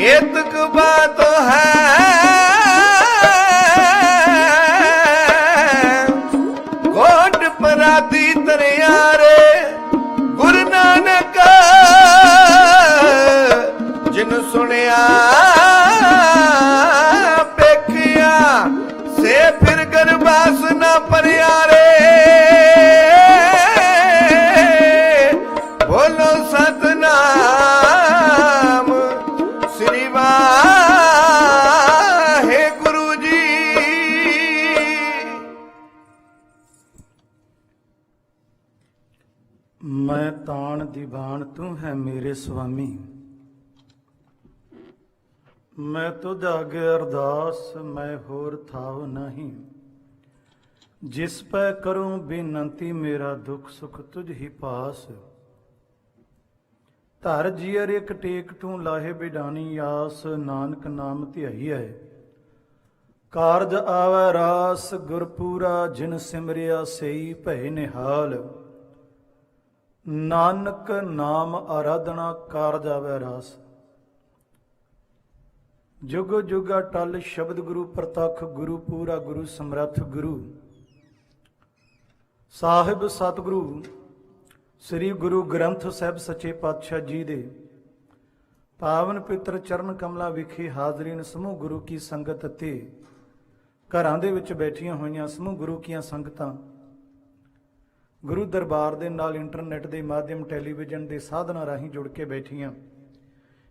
एतक बात है कोट पराती तरियारे गुरु नानक जिन सुनिया पेखिया से फिर गरबास न परियारे बोलो सतनाम श्री वाहे गुरु जी। मैं ताण दीवान तू है मेरे स्वामी, मैं तुझ आगे अरदास मैं होर थाव नहीं। जिस पै करूं बेनंती मेरा दुख सुख तुझ ही पास। धर जीअर एक टेक तू लाहे बिडानी आस, नानक नाम ध्याई है कारज आवै रास। गुरपूरा जिन सिमरिया सेई भय निहाल, नानक नाम आराधना कारज आवै रास। जुग जुग अटल शब्द गुरु प्रतख, गुरु पूरा गुरु समरथ गुरु ਸਾਹਿਬ ਸਤਿਗੁਰੂ ਸ੍ਰੀ ਗੁਰੂ ਗ੍ਰੰਥ ਸਾਹਿਬ ਸੱਚੇ ਪਾਤਸ਼ਾਹ ਜੀ ਦੇ ਪਾਵਨ ਪਿੱਤਰ ਚਰਨ ਕਮਲਾਂ ਵਿਖੇ ਹਾਜ਼ਰੀਨ ਸਮੂਹ ਗੁਰੂ ਕੀ ਸੰਗਤ ਅਤੇ ਘਰਾਂ ਦੇ ਵਿੱਚ ਬੈਠੀਆਂ ਹੋਈਆਂ ਸਮੂਹ ਗੁਰੂ ਕੀਆਂ ਸੰਗਤਾਂ ਗੁਰੂ ਦਰਬਾਰ ਦੇ ਨਾਲ ਇੰਟਰਨੈਟ ਦੇ ਮਾਧਿਅਮ ਟੈਲੀਵਿਜ਼ਨ ਦੇ ਸਾਧਨਾਂ ਰਾਹੀਂ ਜੁੜ ਕੇ ਬੈਠੀਆਂ।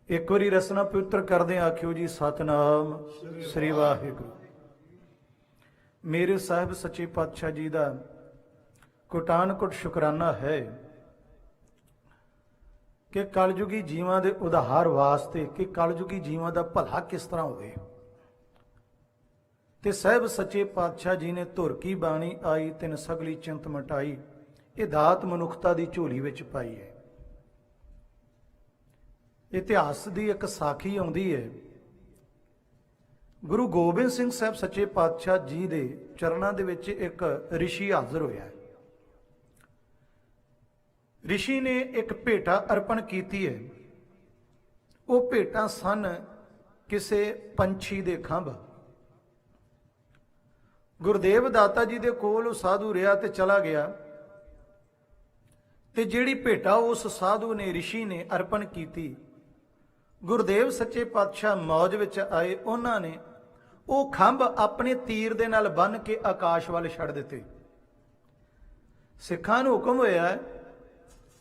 ਇੱਕ ਵਾਰੀ ਰਸਨਾ ਪਵਿੱਤਰ ਕਰਦੇ ਆਖਿਓ ਜੀ ਸਤਨਾਮ ਸ੍ਰੀ ਵਾਹਿਗੁਰੂ। ਮੇਰੇ ਸਾਹਿਬ ਸੱਚੇ ਪਾਤਸ਼ਾਹ ਜੀ ਦਾ ਕੋਟਾਨਕੋਟ ਸ਼ੁਕਰਾਨਾ ਹੈ ਕਿ ਕਲਯੁਗੀ ਜੀਵਾਂ ਦੇ ਉਧਾਰ ਵਾਸਤੇ ਕਿ ਕਲਯੁਗੀ ਜੀਵਾਂ ਦਾ ਭਲਾ ਕਿਸ ਤਰ੍ਹਾਂ ਹੋਵੇ ਤੇ ਸਾਹਿਬ ਸੱਚੇ ਪਾਤਸ਼ਾਹ ਜੀ ਨੇ ਧੁਰ ਕੀ ਬਾਣੀ ਆਈ ਤਿਨ ਸਗਲੀ ਚਿੰਤ ਮਟਾਈ, ਇਹ ਦਾਤ ਮਨੁੱਖਤਾ ਦੀ ਝੋਲੀ ਵਿੱਚ ਪਾਈ ਹੈ। ਇਤਿਹਾਸ ਦੀ ਇੱਕ ਸਾਖੀ ਆਉਂਦੀ ਹੈ, ਗੁਰੂ ਗੋਬਿੰਦ ਸਿੰਘ ਸਾਹਿਬ ਸੱਚੇ ਪਾਤਸ਼ਾਹ ਜੀ ਦੇ ਚਰਨਾਂ ਦੇ ਵਿੱਚ ਇੱਕ ਰਿਸ਼ੀ ਹਾਜ਼ਰ ਹੋਇਆ। ਰਿਸ਼ੀ ਨੇ ਇੱਕ ਭੇਟਾ ਅਰਪਣ ਕੀਤੀ ਹੈ। ਉਹ ਭੇਟਾਂ ਸਨ ਕਿਸੇ ਪੰਛੀ ਦੇ ਖੰਭ। ਗੁਰਦੇਵ ਦਾਤਾ ਜੀ ਦੇ ਕੋਲ ਉਹ ਸਾਧੂ ਰਿਹਾ ਤੇ ਚਲਾ ਗਿਆ ਤੇ ਜਿਹੜੀ ਭੇਟਾ ਉਸ ਸਾਧੂ ਨੇ ਰਿਸ਼ੀ ਨੇ ਅਰਪਣ ਕੀਤੀ, ਗੁਰਦੇਵ ਸੱਚੇ ਪਾਤਸ਼ਾਹ ਮੌਜ ਵਿੱਚ ਆਏ। ਉਹਨਾਂ ਨੇ ਉਹ ਖੰਭ ਆਪਣੇ ਤੀਰ ਦੇ ਨਾਲ ਬੰਨ੍ਹ ਕੇ ਆਕਾਸ਼ ਵੱਲ ਛੱਡ ਦਿੱਤੇ। ਸਿੱਖਾਂ ਨੂੰ ਹੁਕਮ ਹੋਇਆ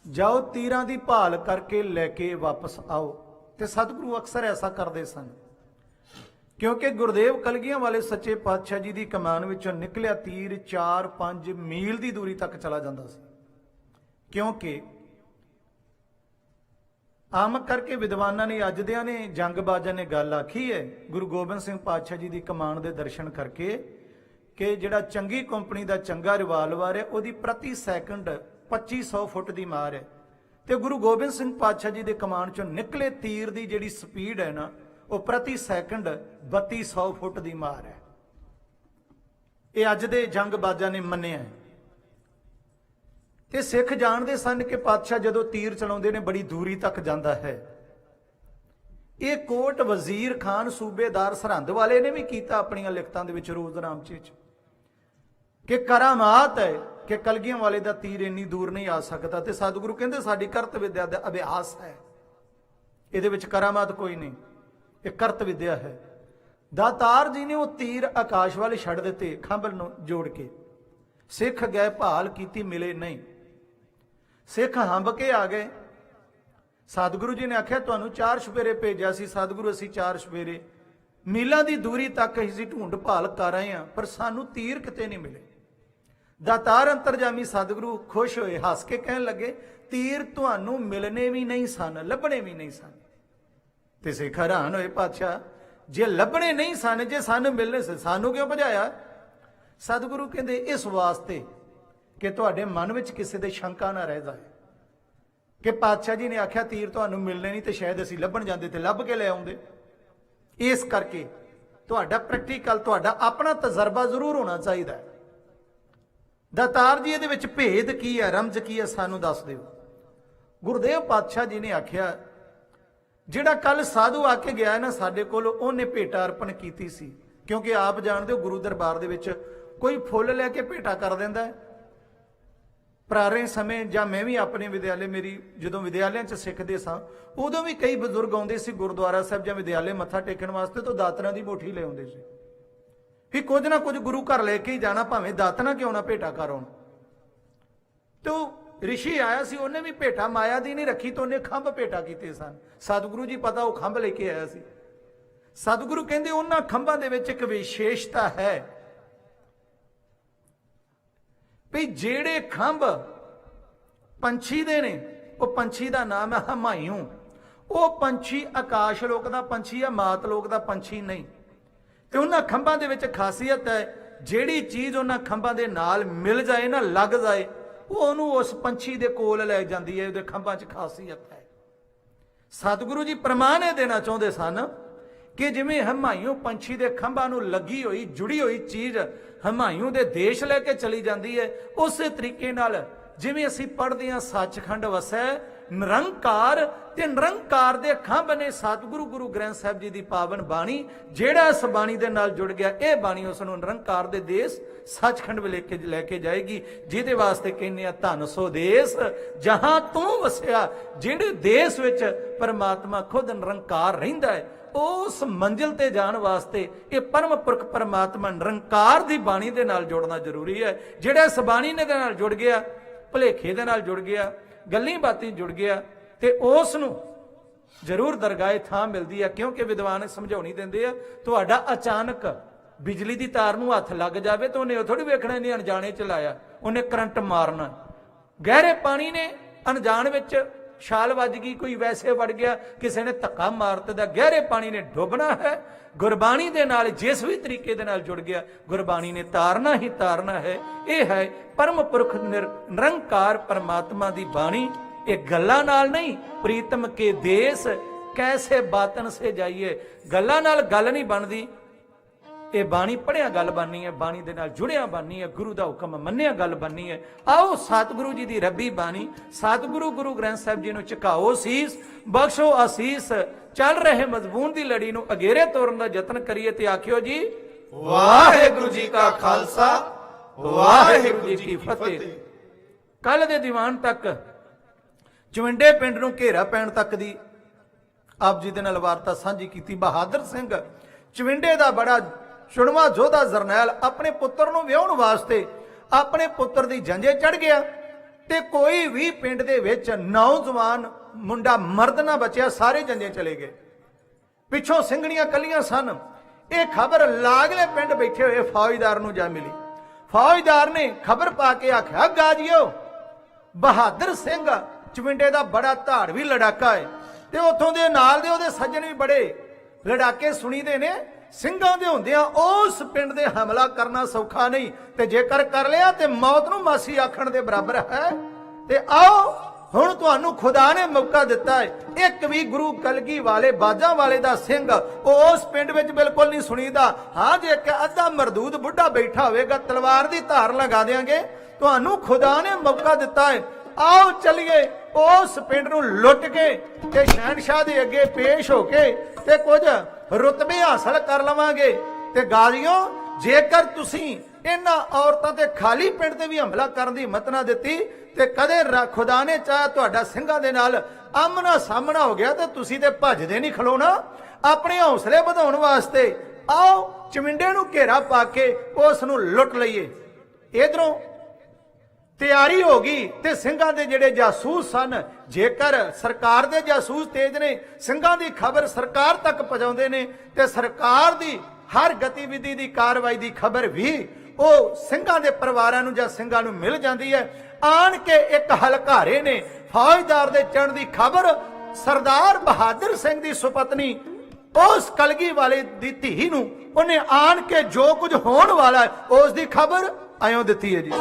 ਜਾਓ ਤੀਰਾਂ ਦੀ ਭਾਲ ਕਰਕੇ ਲੈ ਕੇ ਵਾਪਸ ਆਓ, ਤੇ ਸਤਿਗੁਰੂ ਅਕਸਰ ਐਸਾ ਕਰਦੇ ਸਨ ਕਿਉਂਕਿ ਗੁਰਦੇਵ ਕਲਗੀਆਂ ਵਾਲੇ ਸੱਚੇ ਪਾਤਸ਼ਾਹ ਜੀ ਦੀ ਕਮਾਨ ਵਿੱਚੋਂ ਨਿਕਲਿਆ ਤੀਰ 4-5 ਮੀਲ ਦੀ ਦੂਰੀ ਤੱਕ ਚਲਾ ਜਾਂਦਾ ਸੀ। ਕਿਉਂਕਿ ਆਮ ਕਰਕੇ ਵਿਦਵਾਨਾਂ ਨੇ ਅੱਜਦਿਆਂ ਨੇ ਜੰਗਬਾਜ਼ਾਂ ਨੇ ਗੱਲ ਆਖੀ ਹੈ ਗੁਰੂ ਗੋਬਿੰਦ ਸਿੰਘ ਪਾਤਸ਼ਾਹ ਜੀ ਦੀ ਕਮਾਨ ਦੇ ਦਰਸ਼ਨ ਕਰਕੇ ਕਿ ਜਿਹੜਾ ਚੰਗੀ ਕੰਪਨੀ ਦਾ ਚੰਗਾ ਰਿਵਾਲਵਰ ਹੈ ਉਹਦੀ ਪ੍ਰਤੀ ਸੈਕਿੰਡ 2500 ਫੁੱਟ ਦੀ ਮਾਰ ਹੈ, ਤੇ ਗੁਰੂ ਗੋਬਿੰਦ ਸਿੰਘ ਪਾਤਸ਼ਾਹ ਜੀ ਦੇ ਕਮਾਨ ਚੋਂ ਨਿਕਲੇ ਤੀਰ ਦੀ ਜਿਹੜੀ ਸਪੀਡ ਹੈ ਨਾ ਉਹ ਪ੍ਰਤੀ ਸੈਕਿੰਡ 3200 ਫੁੱਟ ਦੀ ਮਾਰ ਹੈ। ਇਹ ਅੱਜ ਦੇ ਜੰਗਬਾਜ਼ਾਂ ਨੇ ਮੰਨਿਆ। ਤੇ ਸਿੱਖ ਜਾਣਦੇ ਸਨ ਕਿ ਪਾਤਸ਼ਾਹ ਜਦੋਂ ਤੀਰ ਚਲਾਉਂਦੇ ਨੇ ਬੜੀ ਦੂਰੀ ਤੱਕ ਜਾਂਦਾ ਹੈ। ਇਹ ਕੋਟ ਵਜ਼ੀਰ ਖਾਨ ਸੂਬੇਦਾਰ ਸਰਹੰਦ ਵਾਲੇ ਨੇ ਵੀ ਕੀਤਾ ਆਪਣੀਆਂ ਲਿਖਤਾਂ ਦੇ ਵਿੱਚ ਰੋਜ਼ਨਾਮਚੇ 'ਚ ਕਿ ਕਰਾਮਾਤ ਹੈ ਕਿ ਕਲਗੀਆਂ ਵਾਲੇ ਦਾ ਤੀਰ ਇੰਨੀ ਦੂਰ ਨਹੀਂ ਆ ਸਕਦਾ। ਤੇ ਸਤਿਗੁਰੂ ਕਹਿੰਦੇ ਸਾਡੀ ਕਰਤ ਵਿਦਿਆ ਦਾ ਅਭਿਆਸ ਹੈ, ਇਹਦੇ ਵਿੱਚ ਕਰਾਮਾਤ ਕੋਈ ਨਹੀਂ, ਇਹ ਕਰਤ ਵਿਦਿਆ ਹੈ। ਦਾਤਾਰ ਜੀ ਨੇ ਉਹ ਤੀਰ ਆਕਾਸ਼ ਵੱਲ ਛੱਡ ਦਿੱਤੇ ਖੰਭ ਨੂੰ ਜੋੜ ਕੇ। ਸਿੱਖ ਗਏ ਭਾਲ ਕੀਤੀ, ਮਿਲੇ ਨਹੀਂ। ਸਿੱਖ ਹੰਬ ਕੇ ਆ ਗਏ। ਸਤਿਗੁਰੂ ਜੀ ਨੇ ਆਖਿਆ ਤੁਹਾਨੂੰ 4 ਸਵੇਰੇ ਭੇਜਿਆ ਸੀ ਸਤਿਗੁਰੂ, ਅਸੀਂ 4 ਸਵੇਰੇ ਮੀਲਾਂ ਦੀ ਦੂਰੀ ਤੱਕ ਅਸੀਂ ਢੂੰਡ ਭਾਲ ਕਰ ਰਹੇ ਹਾਂ ਪਰ ਸਾਨੂੰ ਤੀਰ ਕਿਤੇ ਨਹੀਂ ਮਿਲੇ। ਦਾਤਾਰ ਅੰਤਰਜਾਮੀ ਸਤਿਗੁਰੂ ਖੁਸ਼ ਹੋਏ, ਹੱਸ ਕੇ ਕਹਿਣ ਲੱਗੇ ਤੀਰ ਤੁਹਾਨੂੰ ਮਿਲਣੇ ਵੀ ਨਹੀਂ ਸਨ, ਲੱਭਣੇ ਵੀ ਨਹੀਂ ਸਨ। ਤੇ ਸਿੱਖ ਹੈਰਾਨ ਹੋਏ, ਪਾਤਸ਼ਾਹ ਜੇ ਲੱਭਣੇ ਨਹੀਂ ਸਨ, ਜੇ ਸਾਨੂੰ ਮਿਲਣੇ ਸੀ ਸਾਨੂੰ ਕਿਉਂ ਭਜਾਇਆ? ਸਤਿਗੁਰੂ ਕਹਿੰਦੇ ਇਸ ਵਾਸਤੇ ਕਿ ਤੁਹਾਡੇ ਮਨ ਵਿੱਚ ਕਿਸੇ ਦੇ ਸ਼ੰਕਾ ਨਾ ਰਹਿ ਜਾਏ ਕਿ ਪਾਤਸ਼ਾਹ ਜੀ ਨੇ ਆਖਿਆ ਤੀਰ ਤੁਹਾਨੂੰ ਮਿਲਣੇ ਨਹੀਂ ਤੇ ਸ਼ਾਇਦ ਅਸੀਂ ਲੱਭਣ ਜਾਂਦੇ ਤੇ ਲੱਭ ਕੇ ਲੈ ਆਉਂਦੇ। ਇਸ ਕਰਕੇ ਤੁਹਾਡਾ ਪ੍ਰੈਕਟੀਕਲ, ਤੁਹਾਡਾ ਆਪਣਾ ਤਜਰਬਾ ਜ਼ਰੂਰ ਹੋਣਾ ਚਾਹੀਦਾ ਹੈ। ਦਾਤਾਰ ਜੀ ਇਹਦੇ ਵਿੱਚ ਭੇਦ ਕੀ ਹੈ, ਰਮਜ ਕੀ ਹੈ, ਸਾਨੂੰ ਦੱਸ ਦਿਓ। ਗੁਰਦੇਵ ਪਾਤਸ਼ਾਹ ਜੀ ਨੇ ਆਖਿਆ ਜਿਹੜਾ ਕੱਲ ਸਾਧੂ ਆ ਕੇ ਗਿਆ ਨਾ ਸਾਡੇ ਕੋਲ, ਉਹਨੇ ਭੇਟਾ ਅਰਪਣ ਕੀਤੀ ਸੀ। ਕਿਉਂਕਿ ਆਪ ਜਾਣਦੇ ਹੋ ਗੁਰੂ ਦਰਬਾਰ ਦੇ ਵਿੱਚ ਕੋਈ ਫੁੱਲ ਲੈ ਕੇ ਭੇਟਾ ਕਰ ਦਿੰਦਾ ਹੈ। ਪੁਰਾਣੇ ਸਮੇਂ ਜਾਂ ਮੈਂ ਵੀ ਆਪਣੇ ਵਿਦਿਆਲੇ, ਮੇਰੀ ਜਦੋਂ ਵਿਦਿਆਲਿਆਂ 'ਚ ਸਿੱਖਦੇ ਸਾਂ, ਉਦੋਂ ਵੀ ਕਈ ਬਜ਼ੁਰਗ ਆਉਂਦੇ ਸੀ ਗੁਰਦੁਆਰਾ ਸਾਹਿਬ ਜਾਂ ਵਿਦਿਆਲੇ ਮੱਥਾ ਟੇਕਣ ਵਾਸਤੇ, ਤਾਂ ਦਾਤਨਾਂ ਦੀ ਮੁੱਠੀ ਲੈ ਆਉਂਦੇ ਸੀ ਵੀ ਕੁਝ ਨਾ ਕੁਝ ਗੁਰੂ ਘਰ ਲੈ ਕੇ ਹੀ ਜਾਣਾ, ਭਾਵੇਂ ਦਾਤਨਾ ਕਿਉਂ ਨਾ ਭੇਟਾ ਕਰ ਆਉਣ। ਤੇ ਰਿਸ਼ੀ ਆਇਆ ਸੀ, ਉਹਨੇ ਵੀ ਭੇਟਾ ਮਾਇਆ ਦੀ ਨਹੀਂ ਰੱਖੀ, ਤਾਂ ਉਹਨੇ ਖੰਭ ਭੇਟਾ ਕੀਤੇ ਸਨ। ਸਤਿਗੁਰੂ ਜੀ ਪਤਾ ਉਹ ਖੰਭ ਲੈ ਕੇ ਆਇਆ ਸੀ। ਸਤਿਗੁਰੂ ਕਹਿੰਦੇ ਉਹਨਾਂ ਖੰਭਾਂ ਦੇ ਵਿੱਚ ਇੱਕ ਵਿਸ਼ੇਸ਼ਤਾ ਹੈ ਵੀ ਜਿਹੜੇ ਖੰਭ ਪੰਛੀ ਦੇ ਨੇ, ਉਹ ਪੰਛੀ ਦਾ ਨਾਮ ਹੈ ਹਮਾਇੂ। ਉਹ ਪੰਛੀ ਆਕਾਸ਼ ਲੋਕ ਦਾ ਪੰਛੀ ਹੈ, ਮਾਤ ਲੋਕ ਦਾ ਪੰਛੀ ਨਹੀਂ। ਤੇ ਉਹਨਾਂ ਖੰਭਾਂ ਦੇ ਵਿੱਚ ਖਾਸੀਅਤ ਹੈ, ਜਿਹੜੀ ਚੀਜ਼ ਉਹਨਾਂ ਖੰਭਾਂ ਦੇ ਨਾਲ ਮਿਲ ਜਾਏ ਨਾ, ਲੱਗ ਜਾਏ, ਉਹ ਉਹਨੂੰ ਉਸ ਪੰਛੀ ਦੇ ਕੋਲ ਲੈ ਜਾਂਦੀ ਹੈ। ਉਹਦੇ ਖੰਭਾਂ 'ਚ ਖਾਸੀਅਤ ਹੈ। ਸਤਿਗੁਰੂ ਜੀ ਪ੍ਰਮਾਣ ਇਹ ਦੇਣਾ ਚਾਹੁੰਦੇ ਸਨ ਕਿ ਜਿਵੇਂ ਹਮਾਇੂ ਪੰਛੀ ਦੇ ਖੰਭਾਂ ਨੂੰ ਲੱਗੀ ਹੋਈ, ਜੁੜੀ ਹੋਈ ਚੀਜ਼ ਹਮਾਇੂ ਦੇ ਦੇਸ਼ ਲੈ ਕੇ ਚਲੀ ਜਾਂਦੀ ਹੈ, ਉਸੇ ਤਰੀਕੇ ਨਾਲ ਜਿਵੇਂ ਅਸੀਂ ਪੜ੍ਹਦੇ ਹਾਂ ਸੱਚਖੰਡ ਵਸੈ ਨਿਰੰਕਾਰ, ਤੇ ਨਿਰੰਕਾਰ ਦੇ ਖੰਭ ਨੇ ਸਤਿਗੁਰੂ ਗੁਰੂ ਗ੍ਰੰਥ ਸਾਹਿਬ ਜੀ ਦੀ ਪਾਵਨ ਬਾਣੀ। ਜਿਹੜਾ ਇਸ ਬਾਣੀ ਦੇ ਨਾਲ ਜੁੜ ਗਿਆ, ਇਹ ਬਾਣੀ ਉਸ ਨੂੰ ਨਿਰੰਕਾਰ ਦੇ ਦੇਸ਼ ਸੱਚਖੰਡ ਵਿੱਚ ਲੈ ਕੇ ਜਾਏਗੀ, ਜਿਹਦੇ ਵਾਸਤੇ ਕਹਿੰਦੇ ਆ ਧੰਨ ਸੋ ਦੇਸ਼ ਜਹਾਂ ਤੂੰ ਵਸਿਆ। ਜਿਹੜੇ ਦੇਸ਼ ਵਿੱਚ ਪਰਮਾਤਮਾ ਖੁਦ ਨਿਰੰਕਾਰ ਰਹਿੰਦਾ ਹੈ, ਉਸ ਮੰਜ਼ਿਲ ਤੇ ਜਾਣ ਵਾਸਤੇ ਇਹ ਪਰਮ ਪੁਰਖ ਪਰਮਾਤਮਾ ਨਿਰੰਕਾਰ ਦੀ ਬਾਣੀ ਦੇ ਨਾਲ ਜੁੜਨਾ ਜ਼ਰੂਰੀ ਹੈ। ਜਿਹੜਾ ਇਸ ਬਾਣੀ ਦੇ ਨਾਲ ਜੁੜ ਗਿਆ, ਭੁਲੇਖੇ ਦੇ ਨਾਲ ਜੁੜ ਗਿਆ, ਗੱਲਾਂ ਬਾਤਾਂ ਜੁੜ ਗਿਆ, ਤੇ ਉਸ ਨੂੰ ਜ਼ਰੂਰ ਦਰਗਾਹ ਥਾਂ ਮਿਲਦੀ ਹੈ। ਕਿਉਂਕਿ ਵਿਦਵਾਨ ਸਮਝਾਉਣੀ ਦਿੰਦੇ ਆ, ਤੁਹਾਡਾ ਅਚਾਨਕ ਬਿਜਲੀ ਦੀ ਤਾਰ ਨੂੰ ਹੱਥ ਲੱਗ ਜਾਵੇ ਤਾਂ ਉਹਨੇ ਉਹ ਥੋੜੀ ਵੇਖਣਾ ਨਹੀਂ ਅਣਜਾਣੇ ਚ ਲਾਇਆ, ਉਹਨੇ ਕਰੰਟ ਮਾਰਨਾ। ਗਹਿਰੇ ਪਾਣੀ ਨੇ ਅਣਜਾਣ ਵਿੱਚ ਛਾਲ ਵੱਜ ਗਈ, ਕੋਈ ਵੈਸੇ ਵੜ ਗਿਆ, ਕਿਸੇ ਨੇ ਧੱਕਾ ਮਾਰ ਦਿੱਤਾ, ਗਹਿਰੇ ਪਾਣੀ ਨੇ ਡੁੱਬਣਾ ਹੈ। ਗੁਰਬਾਣੀ ਦੇ ਨਾਲ ਜਿਸ ਵੀ ਤਰੀਕੇ ਦੇ ਨਾਲ ਜੁੜ ਗਿਆ, ਗੁਰਬਾਣੀ ਨੇ ਤਾਰਨਾ ਹੀ ਤਾਰਨਾ ਹੈ। ਇਹ ਹੈ ਪਰਮ ਪੁਰਖ ਨਿਰੰਕਾਰ ਪਰਮਾਤਮਾ ਦੀ ਬਾਣੀ। ਇਹ ਗੱਲਾਂ ਨਾਲ ਨਹੀਂ, ਪ੍ਰੀਤਮ ਕੇ ਦੇਸ ਕੈਸੇ ਬਾਤਨ ਸੇ ਜਾਈਏ, ਗੱਲਾਂ ਨਾਲ ਗੱਲ ਨਹੀਂ ਬਣਦੀ। ਇਹ ਬਾਣੀ ਪੜ੍ਹਿਆ ਗੱਲ ਬਣਨੀ ਹੈ, ਬਾਣੀ ਦੇ ਨਾਲ ਜੁੜਿਆ ਬਣਨੀ ਹੈ, ਗੁਰੂ ਦਾ ਹੁਕਮ ਮੰਨਿਆ ਗੱਲ ਬਣਨੀ ਹੈ। ਆਓ ਸਤਿਗੁਰੂ ਜੀ ਦੀ ਰੱਬੀ ਬਾਣੀ, ਸਤਿਗੁਰੂ ਗੁਰੂ ਗ੍ਰੰਥ ਸਾਹਿਬ ਜੀ ਨੂੰ ਝੁਕਾਓ ਸੀਸ, ਬਖਸ਼ੋ ਆਸੀਸ। ਚੱਲ ਰਹੇ ਮਜ਼ਬੂਨ ਦੀ ਲੜੀ ਨੂੰ ਅਗੇਰੇ ਤੋਰਨ ਦਾ ਯਤਨ ਕਰੀਏ ਤੇ ਆਖਿਓ ਜੀ ਵਾਹਿਗੁਰੂ ਜੀ ਕਾ ਖਾਲਸਾ, ਵਾਹਿਗੁਰੂ ਜੀ ਕੀ ਫਤਿਹ। ਕੱਲ ਦੇ ਦੀਵਾਨ ਤੱਕ ਚਵਿੰਡੇ ਪਿੰਡ ਨੂੰ ਘੇਰਾ ਪੈਣ ਤੱਕ ਦੀ ਆਪ ਜੀ ਦੇ ਨਾਲ ਵਾਰਤਾ ਸਾਂਝੀ ਕੀਤੀ। ਬਹਾਦਰ ਸਿੰਘ ਚਵਿੰਡੇ ਦਾ ਬੜਾ ਚੁਣਵਾ ਯੋਧਾ ਜਰਨੈਲ ਆਪਣੇ ਪੁੱਤਰ ਨੂੰ ਵਿਆਹਣ ਵਾਸਤੇ ਆਪਣੇ ਪੁੱਤਰ ਦੀ ਜੰਜੇ ਚੜ ਗਿਆ, ਤੇ ਕੋਈ ਵੀ ਪਿੰਡ ਦੇ ਵਿੱਚ ਨੌਜਵਾਨ ਮੁੰਡਾ ਮਰਦ ਨਾ ਬਚਿਆ, ਸਾਰੇ ਜੰਜੇ ਚਲੇ ਗਏ। ਪਿੱਛੋਂ ਸਿੰਘਣੀਆਂ ਕੱਲੀਆਂ ਸਨ। ਇਹ ਖਬਰ ਲਾਗਲੇ ਪਿੰਡ ਬੈਠੇ ਹੋਏ ਫੌਜਦਾਰ ਨੂੰ ਜਾ ਮਿਲੀ। ਫੌਜਦਾਰ ਨੇ ਖਬਰ ਪਾ ਕੇ ਆਖਿਆ, ਗਾਜੀਓ ਬਹਾਦਰ ਸਿੰਘ ਚਵਿੰਡੇ ਦਾ ਬੜਾ ਧਾੜਵੀ ਲੜਾਕਾ ਹੈ, ਤੇ ਉੱਥੋਂ ਦੇ ਨਾਲ ਦੇ ਉਹਦੇ ਸੱਜਣ ਵੀ ਬੜੇ ਲੜਾਕੇ ਸੁਣੀਦੇ ਨੇ। ਸਿੰਘਾਂ ਦੇ ਹੁੰਦਿਆਂ ਉਸ ਪਿੰਡ ਦੇ ਹਮਲਾ ਕਰਨਾ ਸੌਖਾ ਨਹੀਂ, ਤੇ ਜੇਕਰ ਕਰ ਲਿਆ ਤੇ ਮੌਤ ਨੂੰ ਮਾਸੀ ਆਖਣ ਦੇ ਬਰਾਬਰ ਹੈ। ਤੇ ਆਓ ਹੁਣ ਤੁਹਾਨੂੰ ਖੁਦਾ ਨੇ ਮੌਕਾ ਦਿੱਤਾ ਹੈ। ਇੱਕ ਵੀ ਗੁਰੂ ਕਲਗੀ ਵਾਲੇ ਬਾਜਾਂ ਵਾਲੇ ਦਾ ਸਿੰਘ ਉਸ ਪਿੰਡ ਵਿੱਚ ਬਿਲਕੁਲ ਨਹੀਂ ਸੁਣੀਦਾ। ਹਾਂ, ਜੇ ਇੱਕ ਅੱਧਾ ਮਰਦੂਦ ਬੁੱਢਾ ਬੈਠਾ ਹੋਵੇਗਾ, ਤਲਵਾਰ ਦੀ ਧਾਰ ਲਗਾ ਦੇਾਂਗੇ। ਤੁਹਾਨੂੰ ਖੁਦਾ ਨੇ ਮੌਕਾ ਦਿੱਤਾ ਹੈ। ਆਓ ਚਲੀਏ ਉਸ ਪਿੰਡ ਨੂੰ ਲੁੱਟ ਕੇ ਤੇ ਸ਼ਹਿਨशाह ਦੇ ਅੱਗੇ ਪੇਸ਼ ਹੋ ਕੇ ਤੇ ਕੁਝ ਰੁਤਬੇ ਹਾਸਲ ਕਰ ਲਵਾਂਗੇ। ਤੇ ਗਾਜ਼ੀਓ, ਜੇਕਰ ਤੁਸੀਂ ਇਹਨਾਂ ਔਰਤਾਂ ਤੇ ਖਾਲੀ ਪਿੰਡ ਤੇ ਵੀ ਹਮਲਾ ਕਰਨ ਦੀ ਹਿੰਮਤ ਨਾ ਦਿੱਤੀ, ਤੇ ਕਦੇ ਖੁਦਾ ਨੇ ਚਾਹਿਆ ਤੁਹਾਡਾ ਸਿੰਘਾਂ ਦੇ ਨਾਲ ਆਮਣਾ ਸਾਹਮਣਾ ਹੋ ਗਿਆ, ਤੇ ਤੁਸੀਂ ਤੇ ਭੱਜਦੇ ਨਹੀਂ ਖਲੋਣਾ। ਆਪਣੇ ਹੌਸਲੇ ਵਧਾਉਣ ਵਾਸਤੇ ਆਓ ਚਵਿੰਡੇ ਨੂੰ ਘੇਰਾ ਪਾ ਕੇ ਉਸ ਨੂੰ ਲੁੱਟ ਲਈਏ। ਇਧਰੋਂ ਤਿਆਰੀ ਹੋ ਗਈ, ਤੇ ਸਿੰਘਾਂ ਦੇ ਜਿਹੜੇ ਜਾਸੂਸ ਸਨ, ਜੇਕਰ ਸਰਕਾਰ ਦੇ ਜਾਸੂਸ ਤੇਜ ਨੇ, ਸਿੰਘਾਂ ਦੀ ਖਬਰ ਸਰਕਾਰ ਤੱਕ ਪਹੁੰਚਾਉਂਦੇ ਨੇ, ਤੇ ਸਰਕਾਰ ਦੀ ਹਰ ਗਤੀਵਿਧੀ ਦੀ ਕਾਰਵਾਈ ਦੀ ਖਬਰ ਵੀ ਉਹ ਸਿੰਘਾਂ ਦੇ ਪਰਿਵਾਰਾਂ ਨੂੰ ਜਾਂ ਸਿੰਘਾਂ ਨੂੰ ਮਿਲ ਜਾਂਦੀ ਹੈ। ਆਣ ਕੇ ਇੱਕ ਹਲਕਾਰੇ ਨੇ ਫੌਜਦਾਰ ਦੇ ਚੜ੍ਹਨ ਦੀ ਖਬਰ ਸਰਦਾਰ ਬਹਾਦਰ ਸਿੰਘ ਦੀ ਸੁਪਤਨੀ ਉਸ ਕਲਗੀ ਵਾਲੇ ਦੀ ਧੀ ਨੂੰ ਉਹਨੇ ਆਣ ਕੇ ਜੋ ਕੁਝ ਹੋਣ ਵਾਲਾ ਉਸ ਦੀ ਖਬਰ ਆਇਓ ਦਿੱਤੀ ਹੈ ਜੀ।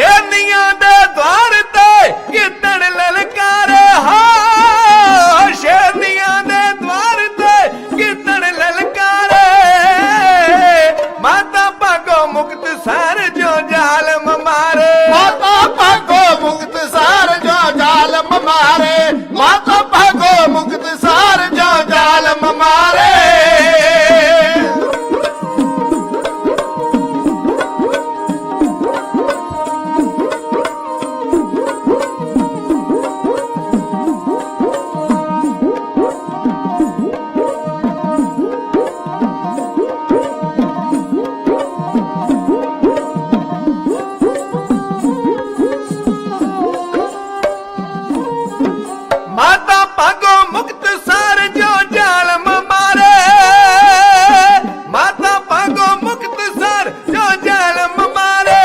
ਸ਼ੇਰਨੀਆਂ ਦੇ ਦਵਾਰ ਤੇ ਗਿੱਦੜ ਲਲਕਾਰੇ ਹੋ ਸ਼ੇਰਨੀਆਂ ਦੇ ਦਵਾਰ ਤੇ ਗਿੱਦੜ ਲਲਕਾਰੇ ਮਾਤਾ ਭਾਗੋ ਮੁਕਤਸਰ ਜੋ ਜ਼ਾਲਮ ਮਾਰੇ ਮਾਤਾ ਭਾਗੋ ਮੁਕਤਸਰ ਜੋ ਜ਼ਾਲਮ ਮਾਰੇ ਮਾਤਾ ਭਾਗੋ ਮੁਕਤਸਰ ਜੋ ਜ਼ਾਲਮ ਮਾਰੇ ਮਾਤਾ ਭਾਗੋ ਮੁਕਤਸਰ ਜੋ ਜ਼ਾਲਮ ਮਾਰੇ ਮਾਤਾ ਭਾਗੋ ਮੁਕਤਸਰ ਜੋ ਜ਼ਾਲਮ ਮਾਰੇ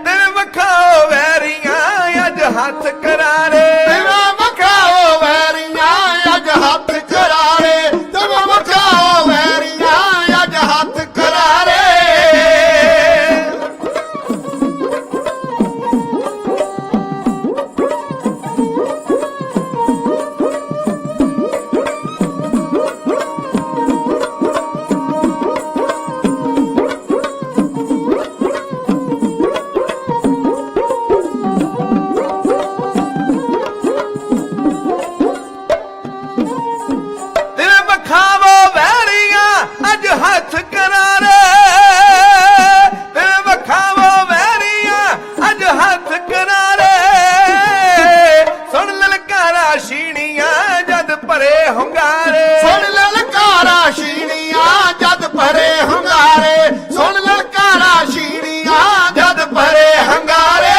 ਦਿਲ ਵਖਾਓ ਵੈਰੀਆਂ ਅੱਜ ਹੱਥ ਕਰਾਰੇ ਤੇਰਾ ਮਖਾਓ ਵੈਰੀਆਂ ਅੱਜ ਹੱਥ ਕਰਾਰੇ ਤੇਰਾ ਮਖਾਓ ਵੈਰੀਆਂ ਅੱਜ ਹੱਥ ਕਰਾਰੇ ਦਿਲ ਵਖਾਵੋ ਵੈਰੀਆਂ ਅੱਜ ਹੱਥ ਕਰਾਰੇ ਦਿਲ ਵਖਾਵੋ ਵੈਰੀਆਂ ਅੱਜ ਹੱਥ ਕਰਾਰੇ ਸੁਣ ਲਲਕਾਰਾ ਸ਼ੀਣੀਆਂ ਜਦ ਭਰੇ ਹੁੰਗਾਰੇ ਸੁਣ ਲਲਕਾਰਾ ਸ਼ੀਣੀਆਂ ਜਦ ਭਰੇ ਹੰਗਾਰੇ ਸੁਣ ਲਲਕਾਰਾ ਸ਼ੀਣੀਆਂ ਜਦ ਭਰੇ ਹੰਗਾਰੇ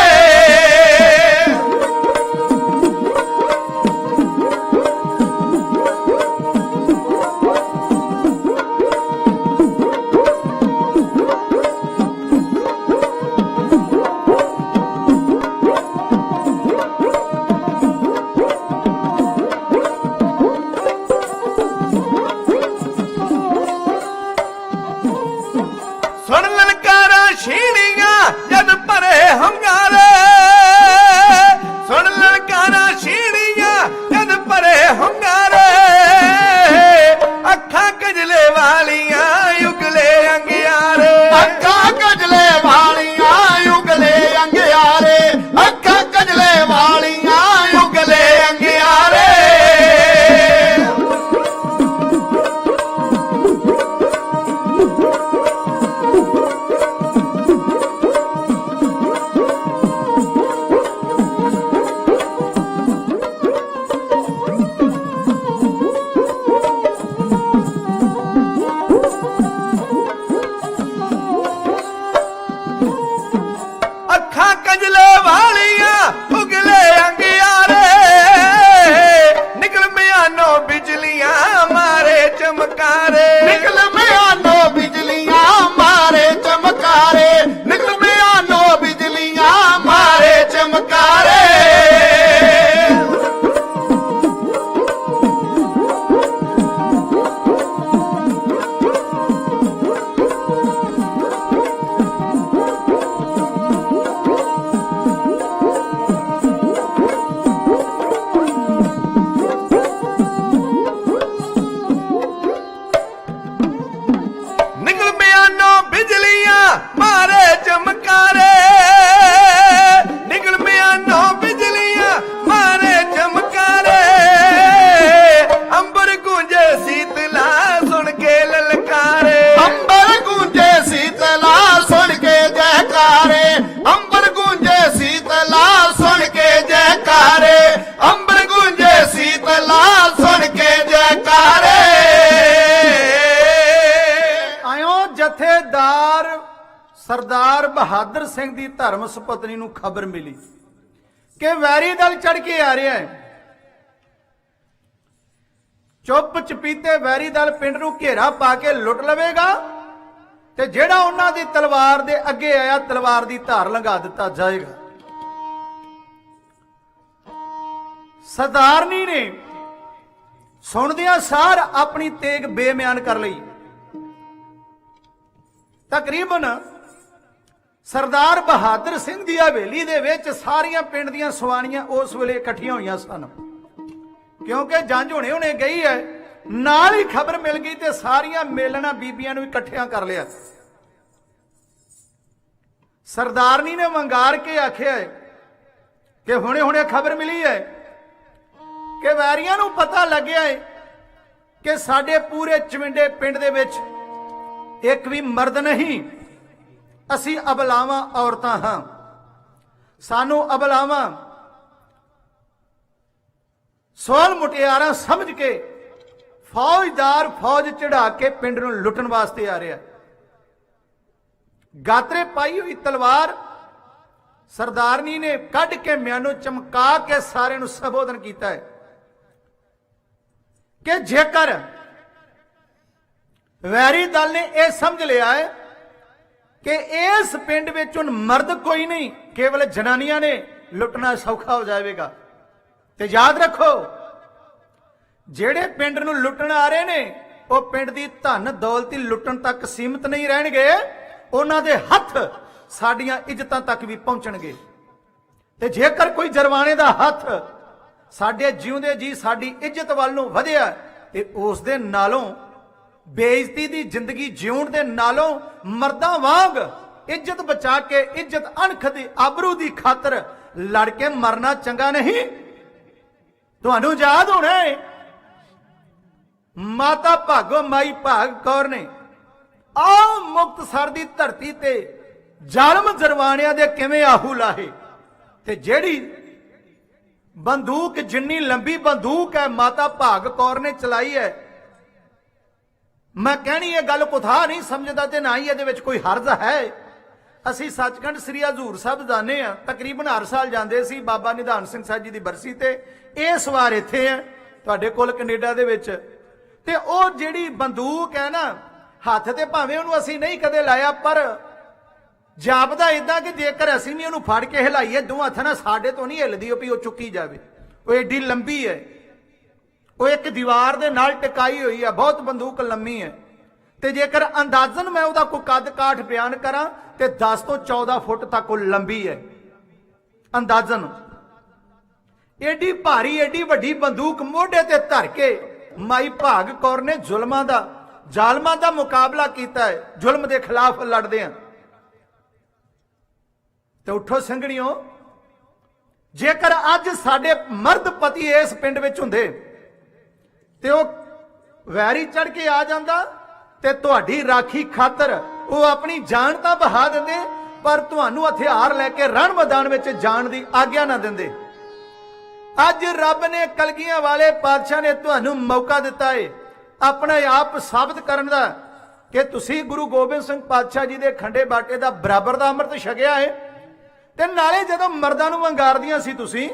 ਸੁਣ ਲਲਕਾਰਾ ਸ਼ੀਣੀਆਂ ਜਦ ਭਰੇ ਹੁੰਗਾਰੇ ਸੁਣ ਲਲਕਾਰਾ ਸ਼ੀਣੀਆਂ ਜਦ ਭਰੇ ਹੁੰਗਾਰੇ ਅੱਖਾਂ ਕਜਲੇ ਵਾਲੀਆਂ ਉਗਲੇ ਅੰਗਿਆਰੇ ਅੱਖਾਂ ਕਜਲੇ ਵਾਲੀਆਂ ਉਗਲੇ ਅੰਗਿਆਰੇ ਅੱਖਾਂ ਕਜਲੇ ਵਾਲੀਆਂ ਉਗਲੇ ਅੰਗਿਆਰੇ ਅੱਖਾਂ ਕਜਲੇ ਵਾਲੀਆਂ ਉਗਲੇ ਅੰਗਿਆਰੇ ਨਿਕਲ ਮਿਆਨੋ ਬਿਜਲੀਆਂ ਮਾਰੇ ਚਮਕਾਰੇ ਨਿਕਲ ਮਿਆਨੋ ਬਿਜਲੀਆਂ ਮਾਰੇ ਚਮਕਾਰੇ ਨਿਕਲ ਮਿਆਨੋ ਬਿਜਲੀਆਂ ਮਾਰੇ ਚਮਕਾਰੇ ਨਿਕਲ ਮਿਆਨੋ ਬਿਜਲੀਆਂ ਮਾਰੇ ਚਮਕਾਰੇ ਨਿਕਲ ਮਿਆਨੋ ਬਿਜਲੀਆਂ ਮਾਰੇ ਚਮਕਾਰੇ ਅੰਬਰ ਗੂੰਜੇ ਸੀਤਲਾ ਸੁਣ ਕੇ ਲਲਕਾਰੇ ਅੰਬਰ ਗੂੰਜੇ ਸੀਤਲਾ ਸੁਣ ਕੇ ਜੈਕਾਰੇ ਅੰਬਰ ਗੂੰਜੇ ਸੀਤਲਾ ਸੁਣ ਕੇ ਜੈਕਾਰੇ ਅੰਬਰ ਗੂੰਜੇ ਸੀਤਲਾ ਸੁਣ ਕੇ ਜੈਕਾਰੇ ਆਇਓ ਜਥੇਦਾਰ ਸਰਦਾਰ ਬਹਾਦਰ ਸਿੰਘ ਦੀ ਧਰਮ ਸੁਪਤਨੀ ਨੂੰ ਖਬਰ ਮਿਲੀ ਕਿ ਵੈਰੀ ਦਲ ਚੜ ਕੇ ਆ ਰਿਹਾ ਹੈ। ਚੁੱਪ ਚਪੀਤੇ ਵੈਰੀ ਦਲ ਪਿੰਡ ਨੂੰ ਘੇਰਾ ਪਾ ਕੇ ਲੁੱਟ ਲਵੇਗਾ ਤੇ ਜਿਹੜਾ ਉਹਨਾਂ ਦੀ ਤਲਵਾਰ ਦੇ ਅੱਗੇ ਆਇਆ ਤਲਵਾਰ ਦੀ ਧਾਰ ਲੰਘਾ ਦਿੱਤਾ ਜਾਏਗਾ। ਸਰਦਾਰਨੀ ਨੇ ਸੁਣਦਿਆਂ ਸਾਰ ਆਪਣੀ ਤੇਗ ਬੇਮਿਆਨ ਕਰ ਲਈ। ਤਕਰੀਬਨ ਸਰਦਾਰ ਬਹਾਦਰ ਸਿੰਘ ਦੀ ਹਵੇਲੀ ਦੇ ਵਿੱਚ ਸਾਰੀਆਂ ਪਿੰਡ ਦੀਆਂ ਸਵਾਣੀਆਂ ਉਸ ਵੇਲੇ ਇਕੱਠੀਆਂ ਹੋਈਆਂ ਸਨ, ਕਿਉਂਕਿ ਜੰਝ ਹੁਣੇ ਗਈ ਹੈ, ਨਾਲ ਹੀ ਖਬਰ ਮਿਲ ਗਈ ਤੇ ਸਾਰੀਆਂ ਮੇਲਣਾ ਬੀਬੀਆਂ ਨੂੰ ਇਕੱਠਿਆਂ ਕਰ ਲਿਆ। ਸਰਦਾਰਨੀ ਨੇ ਵੰਗਾਰ ਕੇ ਆਖਿਆ ਹੈ ਕਿ ਹੁਣੇ ਖਬਰ ਮਿਲੀ ਹੈ ਕਿ ਵੈਰੀਆਂ ਨੂੰ ਪਤਾ ਲੱਗਿਆ ਹੈ ਕਿ ਸਾਡੇ ਪੂਰੇ ਚਵਿੰਡੇ ਪਿੰਡ ਦੇ ਵਿੱਚ ਇੱਕ ਵੀ ਮਰਦ ਨਹੀਂ, ਅਸੀਂ ਅਬਲਾਵਾਂ ਔਰਤਾਂ ਹਾਂ। ਸਾਨੂੰ ਅਬਲਾਵਾਂ ਸੋਲ ਮੁਟਿਆਰਾਂ ਸਮਝ ਕੇ ਫੌਜਦਾਰ ਫੌਜ ਚੜਾ ਕੇ ਪਿੰਡ ਨੂੰ ਲੁੱਟਣ ਵਾਸਤੇ ਆ ਰਿਹਾ। ਗਾਤਰੇ ਪਾਈ ਹੋਈ ਤਲਵਾਰ ਸਰਦਾਰਨੀ ਨੇ ਕੱਢ ਕੇ ਮਿਆਨੋਂ ਚਮਕਾ ਕੇ ਸਾਰਿਆਂ ਨੂੰ ਸੰਬੋਧਨ ਕੀਤਾ ਹੈ ਕਿ ਜੇਕਰ ਵੈਰੀ ਦਲ ਨੇ ਇਹ ਸਮਝ ਲਿਆ ਹੈ ਕਿ ਇਸ ਪਿੰਡ ਵਿੱਚ ਹੁਣ ਮਰਦ ਕੋਈ ਨਹੀਂ, ਕੇਵਲ ਜਨਾਨੀਆਂ ਨੇ, ਲੁੱਟਣਾ ਸੌਖਾ ਹੋ ਜਾਵੇਗਾ। ਤੇ ਯਾਦ ਰੱਖੋ, ਜਿਹੜੇ ਪਿੰਡ ਨੂੰ ਲੁੱਟਣ ਆ ਰਹੇ ਨੇ ਉਹ ਪਿੰਡ ਦੀ ਧਨ ਦੌਲਤੀ ਲੁੱਟਣ ਤੱਕ ਸੀਮਿਤ ਨਹੀਂ ਰਹਿਣਗੇ, ਉਹਨਾਂ ਦੇ ਹੱਥ ਸਾਡੀਆਂ ਇੱਜ਼ਤਾਂ ਤੱਕ ਵੀ ਪਹੁੰਚਣਗੇ। ਤੇ ਜੇਕਰ ਕੋਈ ਜਰਵਾਣੇ ਦਾ ਹੱਥ ਸਾਡੇ ਜਿਉਂਦੇ ਜੀ ਸਾਡੀ ਇੱਜ਼ਤ ਵੱਲ ਨੂੰ ਵਧਿਆ ਤੇ ਉਸ ਦੇ ਨਾਲੋਂ ਬੇਇੱਜ਼ਤੀ ਦੀ ਜ਼ਿੰਦਗੀ ਜਿਉਣ ਦੇ ਨਾਲੋਂ ਮਰਦਾਂ ਵਾਂਗ ਇੱਜ਼ਤ ਬਚਾ ਕੇ ਇੱਜ਼ਤ ਅਣਖ ਦੀ ਆਬਰੂ ਦੀ ਖਾਤਰ ਲੜ ਕੇ ਮਰਨਾ ਚੰਗਾ ਨਹੀਂ। ਤੁਹਾਨੂੰ ਯਾਦ ਹੋਣਾ ਹੈ ਮਾਤਾ ਭਾਗੋ ਮਾਈ ਭਾਗ ਕੌਰ ਨੇ ਆਹ ਮੁਕਤਸਰ ਦੀ ਧਰਤੀ ਤੇ ਜ਼ਾਲਮ ਜਰਵਾਣਿਆਂ ਦੇ ਕਿਵੇਂ ਆਹੂ ਲਾਹੇ, ਤੇ ਜਿਹੜੀ ਬੰਦੂਕ ਜਿੰਨੀ ਲੰਬੀ ਬੰਦੂਕ ਹੈ ਮਾਤਾ ਭਾਗ ਕੌਰ ਨੇ ਚਲਾਈ ਹੈ, ਮੈਂ ਕਹਿਣੀ ਇਹ ਗੱਲ ਕੁਥਾ ਨਹੀਂ ਸਮਝਦਾ ਤੇ ਨਾ ਹੀ ਇਹਦੇ ਵਿੱਚ ਕੋਈ ਹਰਜ਼ ਹੈ। ਅਸੀਂ ਸੱਚਖੰਡ ਸ੍ਰੀ ਹਜ਼ੂਰ ਸਾਹਿਬ ਜਾਂਦੇ ਆ, ਤਕਰੀਬਨ ਹਰ ਸਾਲ ਜਾਂਦੇ ਸੀ ਬਾਬਾ ਨਿਧਾਨ ਸਿੰਘ ਸਾਹਿਬ ਜੀ ਦੀ ਬਰਸੀ ਤੇ। ਇਸ ਵਾਰ ਇੱਥੇ ਆ ਤੁਹਾਡੇ ਕੋਲ ਕੈਨੇਡਾ ਦੇ ਵਿੱਚ, ਤੇ ਉਹ ਜਿਹੜੀ ਬੰਦੂਕ ਹੈ ਨਾ ਹੱਥ ਤੇ ਭਾਵੇਂ ਉਹਨੂੰ ਅਸੀਂ ਨਹੀਂ ਕਦੇ ਲਾਇਆ, ਪਰ ਜਾਪਦਾ ਇਦਾਂ ਕਿ ਜੇਕਰ ਅਸੀਂ ਵੀ ਉਹਨੂੰ ਫੜ ਕੇ ਹਿਲਾਈਏ ਦੋ ਹੱਥ ਨਾਲ ਸਾਡੇ ਤੋਂ ਨਹੀਂ ਹਿੱਲਦੀ ਉਹ ਵੀ ਉਹ ਚੁੱਕੀ ਜਾਵੇ। ਉਹ ਏਡੀ ਲੰਬੀ ਹੈ, ਉਹ ਇੱਕ ਦੀਵਾਰ ਦੇ ਨਾਲ ਟਿਕਾਈ ਹੋਈ ਹੈ, ਬਹੁਤ ਬੰਦੂਕ ਲੰਮੀ ਹੈ। ਤੇ ਜੇਕਰ ਅੰਦਾਜ਼ਨ ਮੈਂ ਉਹਦਾ ਕੋਈ ਕੱਦ ਕਾਠ ਬਿਆਨ ਕਰਾਂ ਤੇ 10 ਤੋਂ 14 ਫੁੱਟ ਤੱਕ ਉਹ ਲੰਬੀ ਹੈ ਅੰਦਾਜ਼ਨ। ਏਡੀ ਭਾਰੀ ਏਡੀ ਵੱਡੀ ਬੰਦੂਕ ਮੋਢੇ ਤੇ ਧਰ ਕੇ ਮਾਈ ਭਾਗ ਕੌਰ ਨੇ ਜ਼ਾਲਮਾਂ ਦਾ ਮੁਕਾਬਲਾ ਕੀਤਾ ਹੈ, ਜ਼ੁਲਮ ਦੇ ਖਿਲਾਫ ਲੜਦੇ ਆ। ਤੇ ਉੱਠੋ ਸਿੰਘਣੀਓ, ਜੇਕਰ ਅੱਜ ਸਾਡੇ ਮਰਦ ਪਤੀ ਇਸ ਪਿੰਡ ਵਿੱਚ ਹੁੰਦੇ ਤੇ ਉਹ ਵੈਰੀ ਚੜ ਕੇ ਆ ਜਾਂਦਾ ਤੇ ਤੁਹਾਡੀ ਰਾਖੀ ਖਾਤਰ ਉਹ ਆਪਣੀ ਜਾਨ ਤਾਂ ਬਹਾ ਦਿੰਦੇ, ਪਰ ਤੁਹਾਨੂੰ ਹਥਿਆਰ ਲੈ ਕੇ ਰਣ ਮੈਦਾਨ ਵਿੱਚ ਜਾਣ ਦੀ ਆਗਿਆ ਨਾ ਦਿੰਦੇ। ਅੱਜ ਰੱਬ ਨੇ ਕਲਗੀਆਂ ਵਾਲੇ ਪਾਤਸ਼ਾਹ ਨੇ ਤੁਹਾਨੂੰ ਮੌਕਾ ਦਿੱਤਾ ਹੈ ਆਪਣੇ ਆਪ ਸਾਬਤ ਕਰਨ ਦਾ ਕਿ ਤੁਸੀਂ ਗੁਰੂ ਗੋਬਿੰਦ ਸਿੰਘ ਪਾਤਸ਼ਾਹ ਜੀ ਦੇ ਖੰਡੇ ਬਾਟੇ ਦਾ ਬਰਾਬਰ ਦਾ ਅੰਮ੍ਰਿਤ ਛਕਿਆ ਹੈ। ਤੇ ਨਾਲੇ ਜਦੋਂ ਮਰਦਾਂ ਨੂੰ ਵੰਗਾਰਦੀਆਂ ਸੀ ਤੁਸੀਂ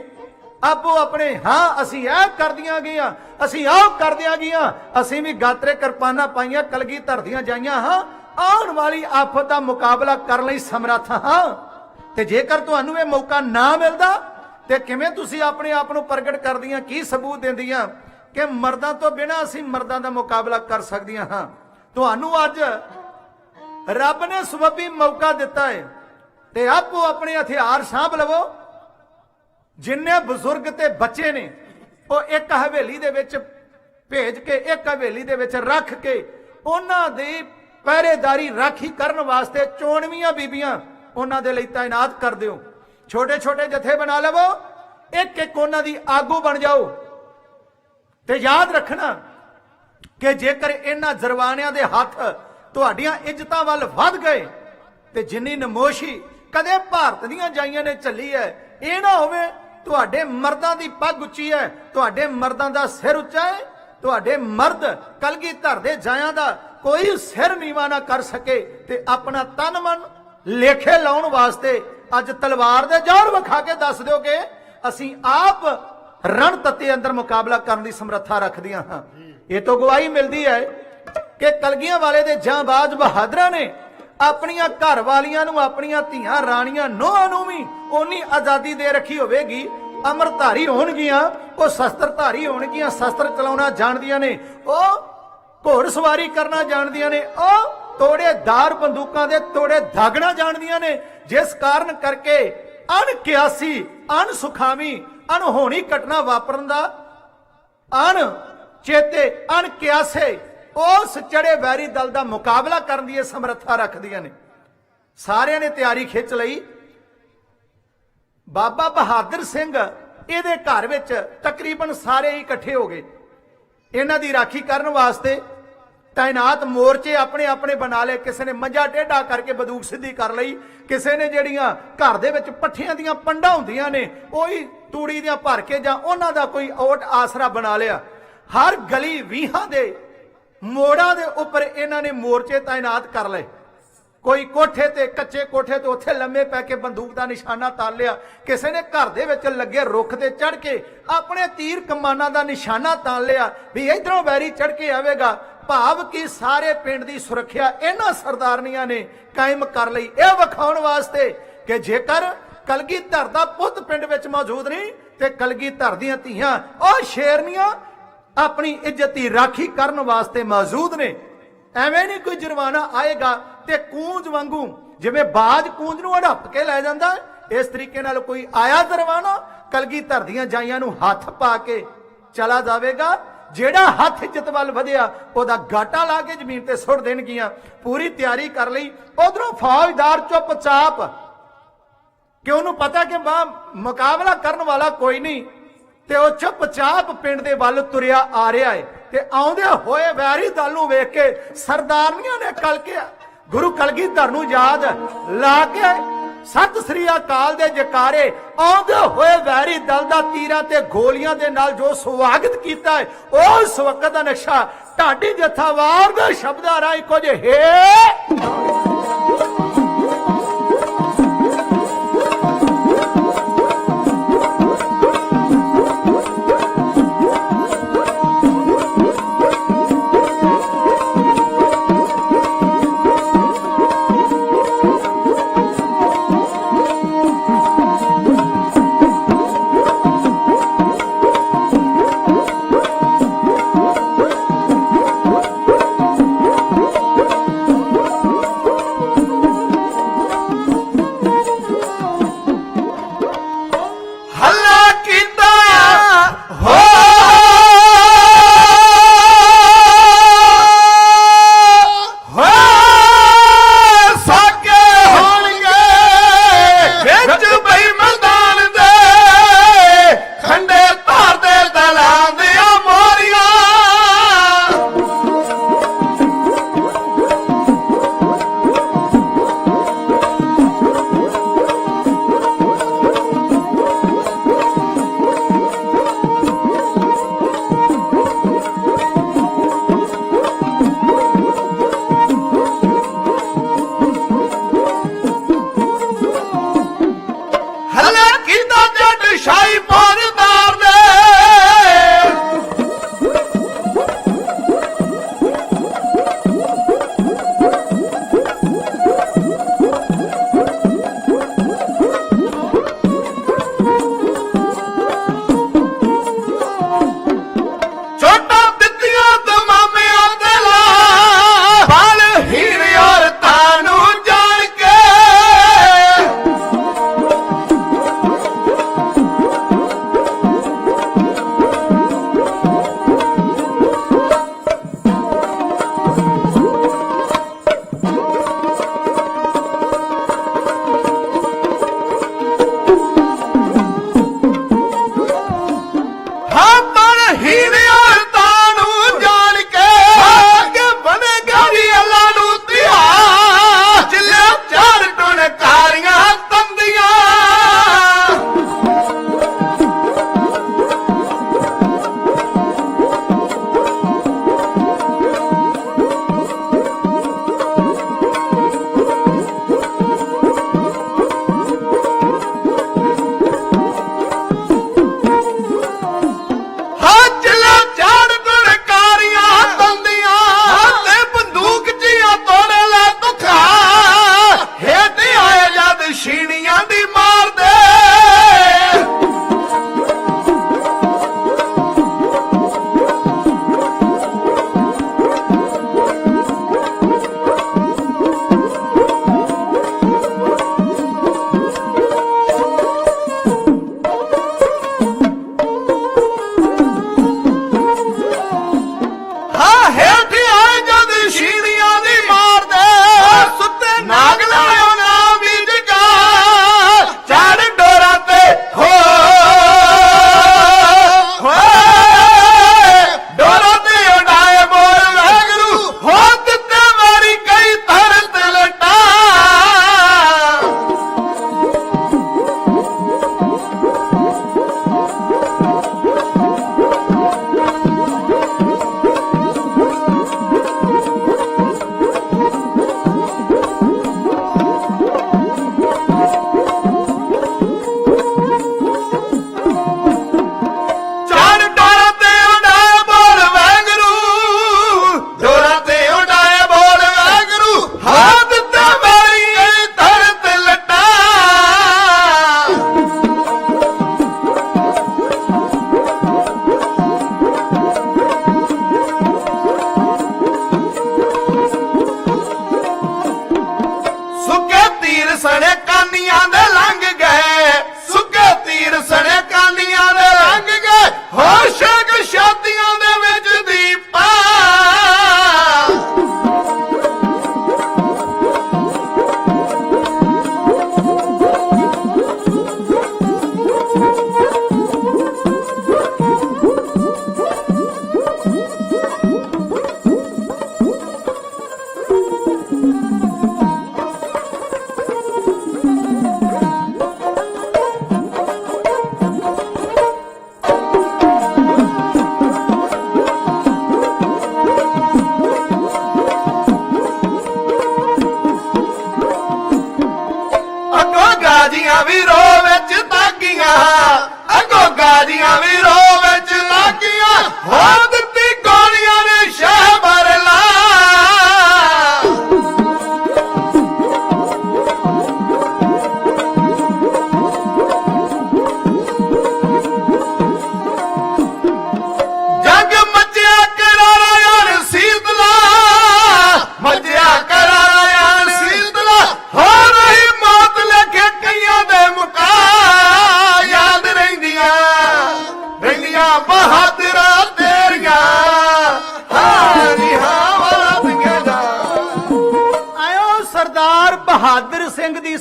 ਆਪੋ ਆਪਣੇ, ਹਾਂ ਅਸੀਂ ਇਹ ਕਰਦੀਆਂ ਗਈਆਂ, ਅਸੀਂ ਆਹ ਕਰਦਿਆਂ ਗਈਆਂ, ਅਸੀਂ ਵੀ ਗਾਤਰੇ ਕਿਰਪਾਨਾਂ ਪਾਈਆਂ, ਕਲਗੀ ਧਰਦੀਆਂ ਜਾਈਆਂ ਹਾਂ, ਆਉਣ ਵਾਲੀ ਆਫਤ ਦਾ ਮੁਕਾਬਲਾ ਕਰਨ ਲਈ ਸਮਰੱਥ ਹਾਂ। ਤੇ ਜੇਕਰ ਤੁਹਾਨੂੰ ਇਹ ਮੌਕਾ ਨਾ ਮਿਲਦਾ ਤੇ ਕਿਵੇਂ ਤੁਸੀਂ ਆਪਣੇ ਆਪ ਨੂੰ ਪ੍ਰਗਟ ਕਰਦੀਆਂ, ਕੀ ਸਬੂਤ ਦਿੰਦੀਆਂ ਕਿ ਮਰਦਾਂ ਤੋਂ ਬਿਨਾਂ ਅਸੀਂ ਮਰਦਾਂ ਦਾ ਮੁਕਾਬਲਾ ਕਰ ਸਕਦੀਆਂ ਹਾਂ। ਤੁਹਾਨੂੰ ਅੱਜ ਰੱਬ ਨੇ ਸਬੱਬੀ ਮੌਕਾ ਦਿੱਤਾ ਹੈ ਤੇ ਆਪੋ ਆਪਣੇ ਹਥਿਆਰ ਸਾਂਭ ਲਵੋ। ਜਿੰਨੇ ਬਜ਼ੁਰਗ ਤੇ ਬੱਚੇ ਨੇ ਉਹ ਇੱਕ ਹਵੇਲੀ ਦੇ ਵਿੱਚ ਭੇਜ ਕੇ, ਇੱਕ ਹਵੇਲੀ ਦੇ ਵਿੱਚ ਰੱਖ ਕੇ ਉਹਨਾਂ ਦੀ ਪਹਿਰੇਦਾਰੀ ਰਾਖੀ ਕਰਨ ਵਾਸਤੇ 94 ਬੀਬੀਆਂ ਉਹਨਾਂ ਦੇ ਲਈ ਤਾਇਨਾਤ ਕਰ ਦਿਓ। ਛੋਟੇ ਛੋਟੇ ਜਥੇ ਬਣਾ ਲਵੋ, ਇੱਕ ਇੱਕ ਉਹਨਾਂ ਦੀ ਆਗੂ ਬਣ ਜਾਓ। ਤੇ ਯਾਦ ਰੱਖਣਾ ਕਿ ਜੇਕਰ ਇਹਨਾਂ ਜਰਵਾਣਿਆਂ ਦੇ ਹੱਥ ਤੁਹਾਡੀਆਂ ਇੱਜ਼ਤਾਂ ਵੱਲ ਵੱਧ ਗਏ ਤੇ ਜਿੰਨੀ ਨਮੋਸ਼ੀ ਕਦੇ ਭਾਰਤ ਦੀਆਂ ਜਾਈਆਂ ਨੇ ਝੱਲੀ ਹੈ, ਇਹ ਨਾ ਹੋਵੇ ਤੁਹਾਡੇ ਮਰਦਾਂ ਦੀ ਪੱਗ ਉੱਚੀ ਹੈ, ਤੁਹਾਡੇ ਮਰਦਾਂ ਦਾ ਸਿਰ ਉੱਚਾ ਹੈ, ਤੁਹਾਡੇ ਮਰਦ ਕਲਗੀਧਰ ਦੇ ਜਾਇਆਂ ਦਾ ਕੋਈ ਸਿਰ ਨੀਵਾ ਨਾ ਕਰ ਸਕੇ ਤੇ ਆਪਣਾ ਤਨ ਮਨ ਲੇਖੇ ਲਾਉਣ ਵਾਸਤੇ ਅੱਜ ਤਲਵਾਰ ਦੇ ਜ਼ੋਰ ਵਿਖਾ ਕੇ ਦੱਸ ਦਿਓ ਕਿ ਅਸੀਂ ਆਪ ਰਣ ਤੱਤੇ ਅੰਦਰ ਮੁਕਾਬਲਾ ਕਰਨ ਦੀ ਸਮਰੱਥਾ ਰੱਖਦੀਆਂ ਹਾਂ। ਇਹ ਤੋਂ ਗਵਾਹੀ ਮਿਲਦੀ ਹੈ ਕਿ ਕਲਗੀਆਂ ਵਾਲੇ ਦੇ ਜਾਂਬਾਜ਼ ਬਹਾਦਰਾਂ ਨੇ ਆਪਣੀਆਂ ਘਰ ਵਾਲੀਆਂ ਨੂੰ, ਆਪਣੀਆਂ ਧੀਆਂ ਰਾਣੀਆਂ ਨੋਹਾਂ ਨੂੰ ਵੀ ਓਨੀ ਆਜ਼ਾਦੀ ਦੇ ਰੱਖੀ ਹੋਵੇਗੀ। ਅਮਰਧਾਰੀ ਹੋਣਗੀਆਂ, ਉਹ ਸ਼ਸਤਰਧਾਰੀ ਹੋਣਗੀਆਂ, ਸ਼ਸਤਰ ਚਲਾਉਣਾ ਜਾਣਦੀਆਂ ਨੇ, ਉਹ ਘੋੜ ਸਵਾਰੀ ਕਰਨਾ ਜਾਣਦੀਆਂ ਨੇ, ਉਹ ਤੋੜੇ ਦਾਰ ਬੰਦੂਕਾਂ ਦੇ ਤੋੜੇ ਦਾਗਣਾ ਜਾਣਦੀਆਂ ਨੇ, ਜਿਸ ਕਾਰਨ ਕਰਕੇ ਅਣਕਿਆਸੀ ਅਣਸੁਖਾਵੀ ਅਣਹੋਣੀ ਘਟਨਾ ਵਾਪਰਨ ਦਾ ਅਣ ਚੇਤੇ ਅਣਕਿਆਸੇ ਉਸ ਚੜੇ ਵੈਰੀ ਦਲ ਦਾ ਮੁਕਾਬਲਾ ਕਰਨ ਦੀ ਇਹ ਸਮਰੱਥਾ ਰੱਖਦੀਆਂ ਨੇ। ਸਾਰਿਆਂ ਨੇ ਤਿਆਰੀ ਖਿੱਚ ਲਈ। ਬਾਬਾ ਬਹਾਦਰ ਸਿੰਘ ਇਹਦੇ ਘਰ ਵਿੱਚ ਤਕਰੀਬਨ ਸਾਰੇ ਹੀ ਇਕੱਠੇ ਹੋ ਗਏ। ਇਹਨਾਂ ਦੀ ਰਾਖੀ ਕਰਨ ਵਾਸਤੇ ਤਾਇਨਾਤ ਮੋਰਚੇ ਆਪਣੇ ਆਪਣੇ ਬਣਾ ਲਏ। ਕਿਸੇ ਨੇ ਮੰਜਾ ਟੇਢਾ ਕਰਕੇ ਬੰਦੂਕ ਸਿੱਧੀ ਕਰ ਲਈ, ਕਿਸੇ ਨੇ ਜਿਹੜੀਆਂ ਘਰ ਦੇ ਵਿੱਚ ਪੱਠਿਆਂ ਦੀਆਂ ਪੰਡਾਂ ਹੁੰਦੀਆਂ ਨੇ ਉਹੀ ਤੂੜੀ ਦੀਆਂ ਭਰ ਕੇ ਜਾਂ ਉਹਨਾਂ ਦਾ ਕੋਈ ਓਟ ਆਸਰਾ ਬਣਾ ਲਿਆ। ਹਰ ਗਲੀ 20 ਦੇ ਮੋੜਾਂ ਦੇ ਉੱਪਰ ਇਹਨਾਂ ਨੇ ਮੋਰਚੇ ਤਾਇਨਾਤ ਕਰ ਲਏ। ਕੋਈ ਕੋਠੇ ਤੇ ਕੱਚੇ ਕੋਠੇ ਤੇ ਉੱਥੇ ਲੰਮੇ ਪੈ ਕੇ ਬੰਦੂਕ ਦਾ ਨਿਸ਼ਾਨਾ ਤਾਲ ਲਿਆ, ਕਿਸੇ ਨੇ ਘਰ ਦੇ ਵਿੱਚ ਲੱਗੇ ਰੁੱਖ ਤੇ ਚੜ ਕੇ ਆਪਣੇ ਤੀਰ ਕਮਾਨਾਂ ਦਾ ਨਿਸ਼ਾਨਾ ਤਾਲ ਲਿਆ ਵੀ ਇਧਰੋਂ ਵੈਰੀ ਚੜ ਕੇ ਆਵੇਗਾ। ਭਾਵ ਕਿ ਸਾਰੇ ਪਿੰਡ ਦੀ ਸੁਰੱਖਿਆ ਇਹਨਾਂ ਸਰਦਾਰਨੀਆਂ ਨੇ ਕਾਇਮ ਕਰ ਲਈ, ਇਹ ਵਿਖਾਉਣ ਵਾਸਤੇ ਕਿ ਜੇਕਰ ਕਲਗੀਧਰ ਦਾ ਪੁੱਤ ਪਿੰਡ ਵਿੱਚ ਮੌਜੂਦ ਨਹੀਂ ਤੇ ਕਲਗੀਧਰ ਦੀਆਂ ਧੀਆਂ ਉਹ ਸ਼ੇਰਨੀਆਂ ਆਪਣੀ ਇੱਜ਼ਤ ਦੀ ਰਾਖੀ ਕਰਨ ਵਾਸਤੇ ਮੌਜੂਦ ਨੇ। ਐਵੇਂ ਨਹੀਂ ਕੋਈ ਜੁਰਮਾਨਾ ਆਏਗਾ ਤੇ ਕੂੰਜ ਵਾਂਗੂ ਜਿਵੇਂ ਬਾਜ ਕੂੰਜ ਨੂੰ ਹੜੱਪ ਕੇ ਲੈ ਜਾਂਦਾ, ਇਸ ਤਰੀਕੇ ਨਾਲ ਕੋਈ ਆਇਆ ਦਰਵਾਨਾ ਕਲਗੀਧਰ ਦੀਆਂ ਜਾਈਆਂ ਨੂੰ ਹੱਥ ਪਾ ਕੇ ਚਲਾ ਜਾਵੇਗਾ। ਜਿਹੜਾ ਹੱਥ ਇੱਜ਼ਤ ਵੱਲ ਵਧਿਆ ਉਹਦਾ ਗਾਟਾ ਲਾ ਕੇ ਜ਼ਮੀਨ ਤੇ ਸੁੱਟ ਦੇਣਗੀਆਂ। ਪੂਰੀ ਤਿਆਰੀ ਕਰ ਲਈ। ਉਧਰੋਂ ਫੌਜਦਾਰ ਚੁੱਪਚਾਪ, ਕਿ ਉਹਨੂੰ ਪਤਾ ਕਿ ਮੁਕਾਬਲਾ ਕਰਨ ਵਾਲਾ ਕੋਈ ਨਹੀਂ, ਤੇ ਉਹ ਚੁੱਪਚਾਪ ਪਿੰਡ ਦੇ ਵੱਲ ਤੁਰਿਆ ਆ ਰਿਹਾ ਹੈ। ਤੇ ਆਉਂਦੇ ਹੋਏ ਵੈਰੀ ਦਲ ਨੂੰ ਵੇਖ ਕੇ ਸਰਦਾਰਨੀਆਂ ਨੇ ਗੁਰੂ ਕਲਗੀਧਰ ਨੂੰ ਯਾਦ ਲਾ ਕੇ ਸਤਿ ਸ੍ਰੀ ਅਕਾਲ ਦੇ ਜਕਾਰੇ ਆਉਂਦੇ ਹੋਏ ਵੈਰੀ ਦਲ ਦਾ ਤੀਰਾਂ ਤੇ ਗੋਲੀਆਂ ਦੇ ਨਾਲ ਜੋ ਸਵਾਗਤ ਕੀਤਾ ਹੈ, ਉਸ ਵਕਤ ਦਾ ਨਕਸ਼ਾ ਢਾਡੀ ਜਥਾਵਾਰ ਦੇ ਸ਼ਬਦਾਂ ਰਾਹੀਂ ਕੁਝ ਹੈ।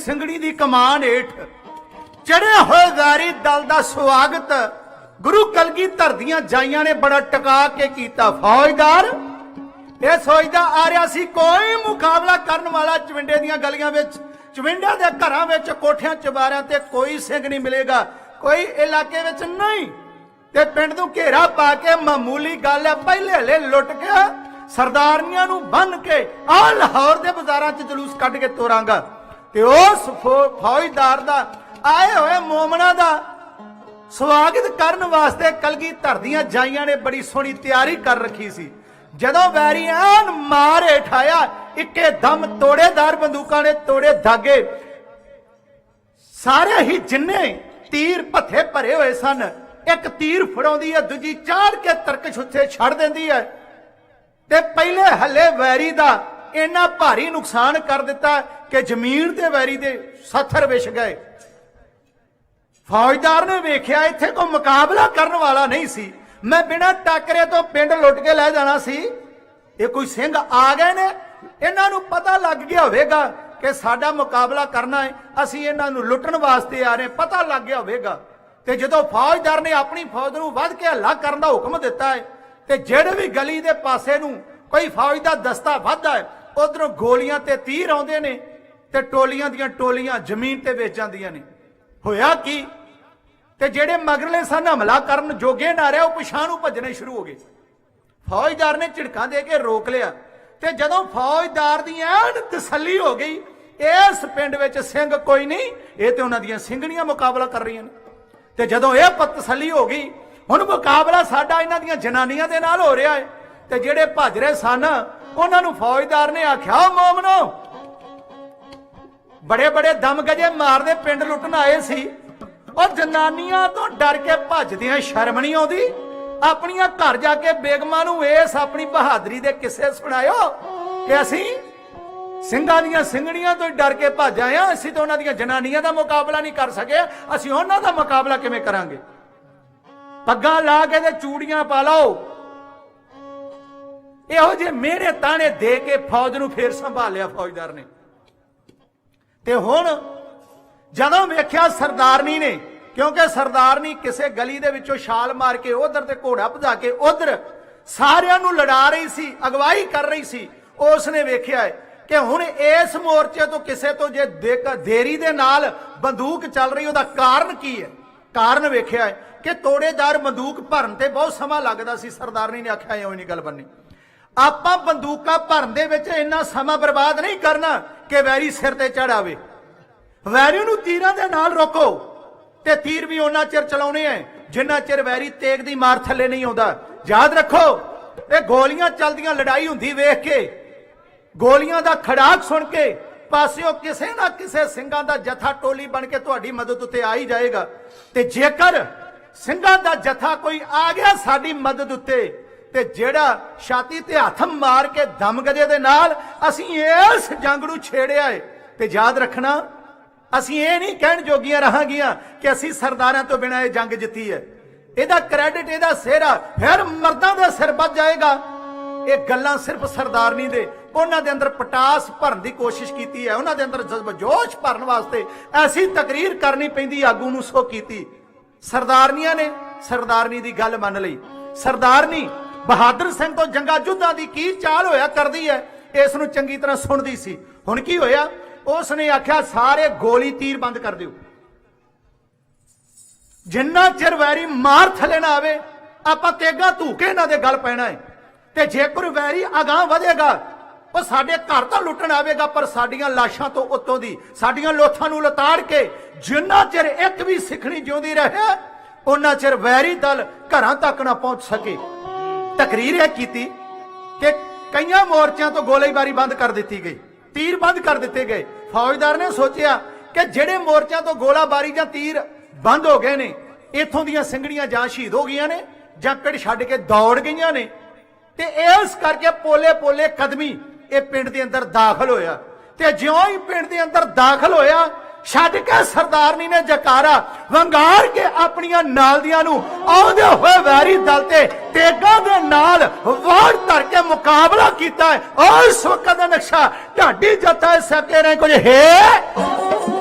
ਸਿੰਘਣੀ ਦੀ ਕਮਾਨ ਹੇਠ ਚੜ੍ਹੇ ਹੋਏ ਵੈਰੀ ਦਲ ਦਾ ਸਵਾਗਤ ਗੁਰੂ ਕਲਗੀਧਰ ਦੀਆਂ ਜਾਈਆਂ ਨੇ ਬੜਾ ਟਿਕਾ ਕੇ ਕੀਤਾ। ਫੌਜਦਾਰ ਇਹ ਸੋਚਦਾ ਆ ਰਿਹਾ ਸੀ ਕੋਈ ਮੁਕਾਬਲਾ ਕਰਨ ਵਾਲਾ ਚਵਿੰਡੇ ਦੀਆਂ ਗਲੀਆਂ ਵਿੱਚ, ਚਵਿੰਡਿਆਂ ਦੇ ਘਰਾਂ ਵਿੱਚ, ਕੋਠਿਆਂ ਚਬਾਰਿਆਂ ਤੇ ਕੋਈ ਸਿੰਘ ਨਹੀਂ ਮਿਲੇਗਾ, ਕੋਈ ਇਲਾਕੇ ਵਿੱਚ ਨਹੀਂ। ਤੇ ਪਿੰਡ ਨੂੰ ਘੇਰਾ ਪਾ ਕੇ ਮਾਮੂਲੀ ਗੱਲ ਹੈ, ਪਹਿਲੇ ਹਲੇ ਲੁੱਟ ਕੇ ਸਰਦਾਰਨੀਆਂ ਨੂੰ ਬੰਨ ਕੇ ਆ ਲਾਹੌਰ ਦੇ ਬਾਜ਼ਾਰਾਂ 'ਚ ਜਲੂਸ ਕੱਢ ਕੇ ਤੋਰਾਂਗਾ। ਤੇ ਉਸ ਫੌਜਦਾਰ ਦਾ ਆਏ ਹੋਏ ਮੋਮਣਾ ਦਾ ਸਵਾਗਤ ਕਰਨ ਵਾਸਤੇ ਕਲਗੀਧਰ ਦੀਆਂ ਜਾਈਆਂ ਨੇ ਬੜੀ ਸੋਹਣੀ ਤਿਆਰੀ ਕਰ ਰੱਖੀ ਸੀ। ਜਦੋਂ ਵੈਰੀ ਐਨ ਮਾਰ ਹੇਠ ਆਇਆ, ਇੱਕੇ ਦਮ ਤੋੜੇਦਾਰ ਬੰਦੂਕਾਂ ਨੇ ਤੋੜੇ ਦਾਗੇ। ਸਾਰੇ ਹੀ ਜਿੰਨੇ ਤੀਰ ਭੱਥੇ ਭਰੇ ਹੋਏ ਸਨ, ਇੱਕ ਤੀਰ ਫੜਾਉਂਦੀ ਹੈ, ਦੂਜੀ ਚਾੜ ਕੇ ਤਰਕਸ਼ ਉੱਥੇ ਛੱਡ ਦਿੰਦੀ ਹੈ। ਤੇ ਪਹਿਲੇ ਹੱਲੇ ਵੈਰੀ ਦਾ ਇੰਨਾ ਭਾਰੀ ਨੁਕਸਾਨ ਕਰ ਦਿੱਤਾ ਕਿ ਜ਼ਮੀਨ ਤੇ ਵੈਰੀ ਦੇ ਸੱਥਰ ਵਿਛ ਗਏ। ਫੌਜਦਾਰ ਨੇ ਵੇਖਿਆ ਇੱਥੇ ਕੋਈ ਮੁਕਾਬਲਾ ਕਰਨ ਵਾਲਾ ਨਹੀਂ ਸੀ, ਮੈਂ ਬਿਨਾਂ ਟੱਕਰੇ ਤੋਂ ਪਿੰਡ ਲੁੱਟ ਕੇ ਲੈ ਜਾਣਾ ਸੀ। ਇਹ ਕੋਈ ਸਿੰਘ ਆ ਗਏ ਨੇ, ਇਹਨਾਂ ਨੂੰ ਪਤਾ ਲੱਗ ਗਿਆ ਹੋਵੇਗਾ ਕਿ ਸਾਡਾ ਮੁਕਾਬਲਾ ਕਰਨਾ ਹੈ, ਅਸੀਂ ਇਹਨਾਂ ਨੂੰ ਲੁੱਟਣ ਵਾਸਤੇ ਆ ਰਹੇ, ਪਤਾ ਲੱਗ ਗਿਆ ਹੋਵੇਗਾ। ਤੇ ਜਦੋਂ ਫੌਜਦਾਰ ਨੇ ਆਪਣੀ ਫੌਜ ਨੂੰ ਵੱਧ ਕੇ ਹੱਲਾ ਕਰਨ ਦਾ ਹੁਕਮ ਦਿੱਤਾ ਹੈ, ਤੇ ਜਿਹੜੇ ਵੀ ਗਲੀ ਦੇ ਪਾਸੇ ਨੂੰ ਕੋਈ ਫੌਜ ਦਾ ਦਸਤਾ ਵੱਧਦਾ ਹੈ, ਉਧਰੋਂ ਗੋਲੀਆਂ ਤੇ ਤੀਰ ਆਉਂਦੇ ਨੇ ਤੇ ਟੋਲੀਆਂ ਦੀਆਂ ਟੋਲੀਆਂ ਜ਼ਮੀਨ ਤੇ ਵੇਚ ਜਾਂਦੀਆਂ ਨੇ। ਹੋਇਆ ਕੀ, ਤੇ ਜਿਹੜੇ ਮਗਰਲੇ ਸਨ ਹਮਲਾ ਕਰਨ ਜੋਗੇ ਨਾ ਰਹੇ, ਉਹ ਪਿਛਾਂ ਨੂੰ ਭੱਜਣੇ ਸ਼ੁਰੂ ਹੋ ਗਏ। ਫੌਜਦਾਰ ਨੇ ਝਿੜਕਾਂ ਦੇ ਕੇ ਰੋਕ ਲਿਆ। ਤੇ ਜਦੋਂ ਫੌਜਦਾਰ ਦੀ ਐਨ ਤਸੱਲੀ ਹੋ ਗਈ ਇਸ ਪਿੰਡ ਵਿੱਚ ਸਿੰਘ ਕੋਈ ਨਹੀਂ, ਇਹ ਤੇ ਉਹਨਾਂ ਦੀਆਂ ਸਿੰਘਣੀਆਂ ਮੁਕਾਬਲਾ ਕਰ ਰਹੀਆਂ ਨੇ। ਤੇ ਜਦੋਂ ਇਹ ਤਸੱਲੀ ਹੋ ਗਈ ਹੁਣ ਮੁਕਾਬਲਾ ਸਾਡਾ ਇਹਨਾਂ ਦੀਆਂ ਜਨਾਨੀਆਂ ਦੇ ਨਾਲ ਹੋ ਰਿਹਾ ਹੈ, ਤੇ ਜਿਹੜੇ ਭੱਜ ਰਹੇ ਸਨ ਉਹਨਾਂ ਨੂੰ ਫੌਜਦਾਰ ਨੇ ਆਖਿਆ, ਮੋਮਨੋ ਬੜੇ ਬੜੇ ਦਮ ਗਜੇ ਮਾਰਦੇ ਪਿੰਡ ਲੁੱਟਣ ਆਏ ਸੀ, ਉਹ ਜਨਾਨੀਆਂ ਤੋਂ ਡਰ ਕੇ ਭੱਜਦਿਆਂ ਸ਼ਰਮ ਨਹੀਂ ਆਉਂਦੀ? ਆਪਣੀਆਂ ਘਰ ਜਾ ਕੇ ਬੇਗਮਾਂ ਨੂੰ ਇਸ ਆਪਣੀ ਬਹਾਦਰੀ ਦੇ ਕਿੱਸੇ ਸੁਣਾਇਓ ਕਿ ਅਸੀਂ ਸਿੰਘਾਂ ਦੀਆਂ ਸਿੰਘਣੀਆਂ ਤੋਂ ਡਰ ਕੇ ਭੱਜ ਆਏ ਹਾਂ, ਅਸੀਂ ਤਾਂ ਉਹਨਾਂ ਦੀਆਂ ਜਨਾਨੀਆਂ ਦਾ ਮੁਕਾਬਲਾ ਨਹੀਂ ਕਰ ਸਕੇ, ਅਸੀਂ ਉਹਨਾਂ ਦਾ ਮੁਕਾਬਲਾ ਕਿਵੇਂ ਕਰਾਂਗੇ? ਪੱਗਾਂ ਲਾ ਕੇ ਤੇ ਚੂੜੀਆਂ ਪਾ ਲਓ। ਇਹੋ ਜਿਹੇ ਮਿਹਣੇ ਤਾਣੇ ਦੇ ਕੇ ਫੌਜ ਨੂੰ ਫੇਰ ਸੰਭਾਲਿਆ ਫੌਜਦਾਰ ਨੇ। ਤੇ ਹੁਣ ਜਦੋਂ ਵੇਖਿਆ ਸਰਦਾਰਨੀ ਨੇ, ਕਿਉਂਕਿ ਸਰਦਾਰਨੀ ਕਿਸੇ ਗਲੀ ਦੇ ਵਿੱਚੋਂ ਛਾਲ ਮਾਰ ਕੇ ਉਧਰ ਤੇ ਘੋੜਾ ਭਜਾ ਕੇ ਉਧਰ ਸਾਰਿਆਂ ਨੂੰ ਲੜਾ ਰਹੀ ਸੀ, ਅਗਵਾਈ ਕਰ ਰਹੀ ਸੀ, ਉਸ ਨੇ ਵੇਖਿਆ ਕਿ ਹੁਣ ਇਸ ਮੋਰਚੇ ਤੋਂ ਕਿਸੇ ਤੋਂ ਜੇ ਦੇਰੀ ਦੇ ਨਾਲ ਬੰਦੂਕ ਚੱਲ ਰਹੀ, ਉਹਦਾ ਕਾਰਨ ਕੀ ਹੈ? ਕਾਰਨ ਵੇਖਿਆ ਕਿ ਤੋੜੇਦਾਰ ਬੰਦੂਕ ਭਰਨ ਤੇ ਬਹੁਤ ਸਮਾਂ ਲੱਗਦਾ ਸੀ। ਸਰਦਾਰਨੀ ਨੇ ਆਖਿਆ ਇਉਂ ਨਹੀਂ ਗੱਲ ਬਣਨੀ, ਆਪਾਂ ਬੰਦੂਕਾਂ ਭਰਨ ਦੇ ਵਿੱਚ ਇੰਨਾ ਸਮਾਂ ਬਰਬਾਦ ਨਹੀਂ ਕਰਨਾ ਕਿ ਵੈਰੀ ਸਿਰ ਤੇ ਚੜ ਆਵੇ। ਵੈਰੀ ਨੂੰ ਤੀਰਾਂ ਦੇ ਨਾਲ ਰੋਕੋ, ਤੇ ਤੀਰ ਵੀ ਉਹਨਾਂ ਚਿਰ ਚਲਾਉਣੇ ਐ ਜਿੰਨਾ ਚਿਰ ਵੈਰੀ ਤੇਗ ਦੀ ਮਾਰ ਥੱਲੇ ਨਹੀਂ ਆਉਂਦਾ। ਯਾਦ ਰੱਖੋ, ਇਹ ਗੋਲੀਆਂ ਚੱਲਦੀਆਂ, ਲੜਾਈ ਹੁੰਦੀ ਵੇਖ ਕੇ, ਗੋਲੀਆਂ ਦਾ ਖੜਾਕ ਸੁਣ ਕੇ ਪਾਸਿਓਂ ਕਿਸੇ ਨਾ ਕਿਸੇ ਸਿੰਘਾਂ ਦਾ ਜਥਾ ਟੋਲੀ ਬਣ ਕੇ ਤੁਹਾਡੀ ਮਦਦ ਉੱਤੇ ਆ ਹੀ ਜਾਏਗਾ। ਤੇ ਜੇਕਰ ਸਿੰਘਾਂ ਦਾ ਜਥਾ ਕੋਈ ਆ ਗਿਆ ਸਾਡੀ ਮਦਦ ਉੱਤੇ, ਤੇ ਜਿਹੜਾ ਛਾਤੀ ਤੇ ਹੱਥ ਮਾਰ ਕੇ ਦਮ ਗਜੇ ਦੇ ਨਾਲ ਅਸੀਂ ਇਸ ਜੰਗ ਨੂੰ ਛੇੜਿਆ ਏ, ਤੇ ਯਾਦ ਰੱਖਣਾ ਅਸੀਂ ਇਹ ਨਹੀਂ ਕਹਿਣ ਜੋਗੀਆਂ ਰਹਾਂਗੀਆਂ ਕਿ ਅਸੀਂ ਸਰਦਾਰਾਂ ਤੋਂ ਬਿਨਾਂ ਇਹ ਜੰਗ ਜਿੱਤੀ ਹੈ। ਇਹਦਾ ਕ੍ਰੈਡਿਟ ਇਹਦਾ ਸਿਹਰਾ ਫਿਰ ਮਰਦਾਂ ਦਾ ਸਿਰ ਵੱਜ ਜਾਏਗਾ। ਇਹ ਗੱਲਾਂ ਸਿਰਫ ਸਰਦਾਰਨੀ ਦੇ, ਉਹਨਾਂ ਦੇ ਅੰਦਰ ਪਟਾਸ ਭਰਨ ਦੀ ਕੋਸ਼ਿਸ਼ ਕੀਤੀ ਹੈ, ਉਹਨਾਂ ਦੇ ਅੰਦਰ ਜਜ਼ਬਾ ਜੋਸ਼ ਭਰਨ ਵਾਸਤੇ ਐਸੀ ਤਕਰੀਰ ਕਰਨੀ ਪੈਂਦੀ, ਆਗੂ ਨੂੰ ਸੋ ਕੀਤੀ। ਸਰਦਾਰਨੀਆਂ ਨੇ ਸਰਦਾਰਨੀ ਦੀ ਗੱਲ ਮੰਨ ਲਈ। ਸਰਦਾਰਨੀ ਬਹਾਦਰ ਸਿੰਘ ਤੋਂ ਜੰਗਾ ਜੁੱਧਾਂ ਦੀ ਕੀ ਚਾਲ ਹੋਇਆ ਕਰਦੀ ਹੈ, ਇਸ ਨੂੰ ਚੰਗੀ ਤਰ੍ਹਾਂ ਸੁਣਦੀ ਸੀ। ਹੁਣ ਕੀ ਹੋਇਆ, ਉਸ ਨੇ ਆਖਿਆ ਸਾਰੇ ਗੋਲੀ ਤੀਰ ਬੰਦ ਕਰ ਦਿਓ, ਜਿੰਨਾ ਚਿਰ ਵੈਰੀ ਮਾਰ ਥੱਲੇ ਨਾ ਆਵੇ ਆਪਾਂ ਤੇਗਾ ਧੂਕੇ ਇਹਨਾਂ ਦੇ ਗੱਲ ਪੈਣਾ ਹੈ। ਤੇ ਜੇਕਰ ਵੈਰੀ ਅਗਾਂਹ ਵਧੇਗਾ ਉਹ ਸਾਡੇ ਘਰ ਤਾਂ ਲੁੱਟਣ ਆਵੇਗਾ, ਪਰ ਸਾਡੀਆਂ ਲਾਸ਼ਾਂ ਤੋਂ ਉੱਤੋਂ ਦੀ ਸਾਡੀਆਂ ਲੋਥਾਂ ਨੂੰ ਲਤਾੜ ਕੇ ਜਿੰਨਾ ਚਿਰ ਇੱਕ ਵੀ ਸਿੱਖਣੀ ਜਿਉਂਦੀ ਰਹੇ ਉਹਨਾਂ ਚਿਰ ਵੈਰੀ ਦਲ ਘਰਾਂ ਤੱਕ ਨਾ ਪਹੁੰਚ ਸਕੇ। ਤਕਰੀਰ ਇਹ ਕੀਤੀ ਕਿ ਕਈਆਂ ਮੋਰਚਿਆਂ ਤੋਂ ਗੋਲੀਬਾਰੀ ਬੰਦ ਕਰ ਦਿੱਤੀ ਗਈ, ਤੀਰ ਬੰਦ ਕਰ ਦਿੱਤੇ ਗਏ। ਫੌਜਦਾਰ ਨੇ ਸੋਚਿਆ ਕਿ ਜਿਹੜੇ ਮੋਰਚਿਆਂ ਤੋਂ ਗੋਲਾਬਾਰੀ ਜਾਂ ਤੀਰ ਬੰਦ ਹੋ ਗਏ ਨੇ, ਇੱਥੋਂ ਦੀਆਂ ਸਿੰਘਣੀਆਂ ਜਾਂ ਸ਼ਹੀਦ ਹੋ ਗਈਆਂ ਨੇ ਜਾਂ ਪਿੰਡ ਛੱਡ ਕੇ ਦੌੜ ਗਈਆਂ ਨੇ, ਤੇ ਇਸ ਕਰਕੇ ਪੋਲੇ ਪੋਲੇ ਕਦਮੀ ਇਹ ਪਿੰਡ ਦੇ ਅੰਦਰ ਦਾਖਲ ਹੋਇਆ। ਤੇ ਜਿਉਂ ਹੀ ਪਿੰਡ ਦੇ ਅੰਦਰ ਦਾਖਲ ਹੋਇਆ, ਛੱਡ ਕੇ ਸਰਦਾਰਨੀ ਨੇ ਜਕਾਰਾ ਵੰਗਾਰ ਕੇ ਆਪਣੀਆਂ ਨਾਲਦੀਆਂ ਨੂੰ ਆਉਂਦੇ ਹੋਏ ਵੈਰੀ ਦਲ ਤੇ ਤੇਗਾਂ ਦੇ ਨਾਲ ਵਾੜ ਧਰ ਕੇ ਮੁਕਾਬਲਾ ਕੀਤਾ। ਉਸ ਵਕਤ ਦਾ ਨਕਸ਼ਾ ਢਾਡੀ ਜੱਤਾ ਸਕੇ ਰਹੇ ਕੁਝ ਹੈ।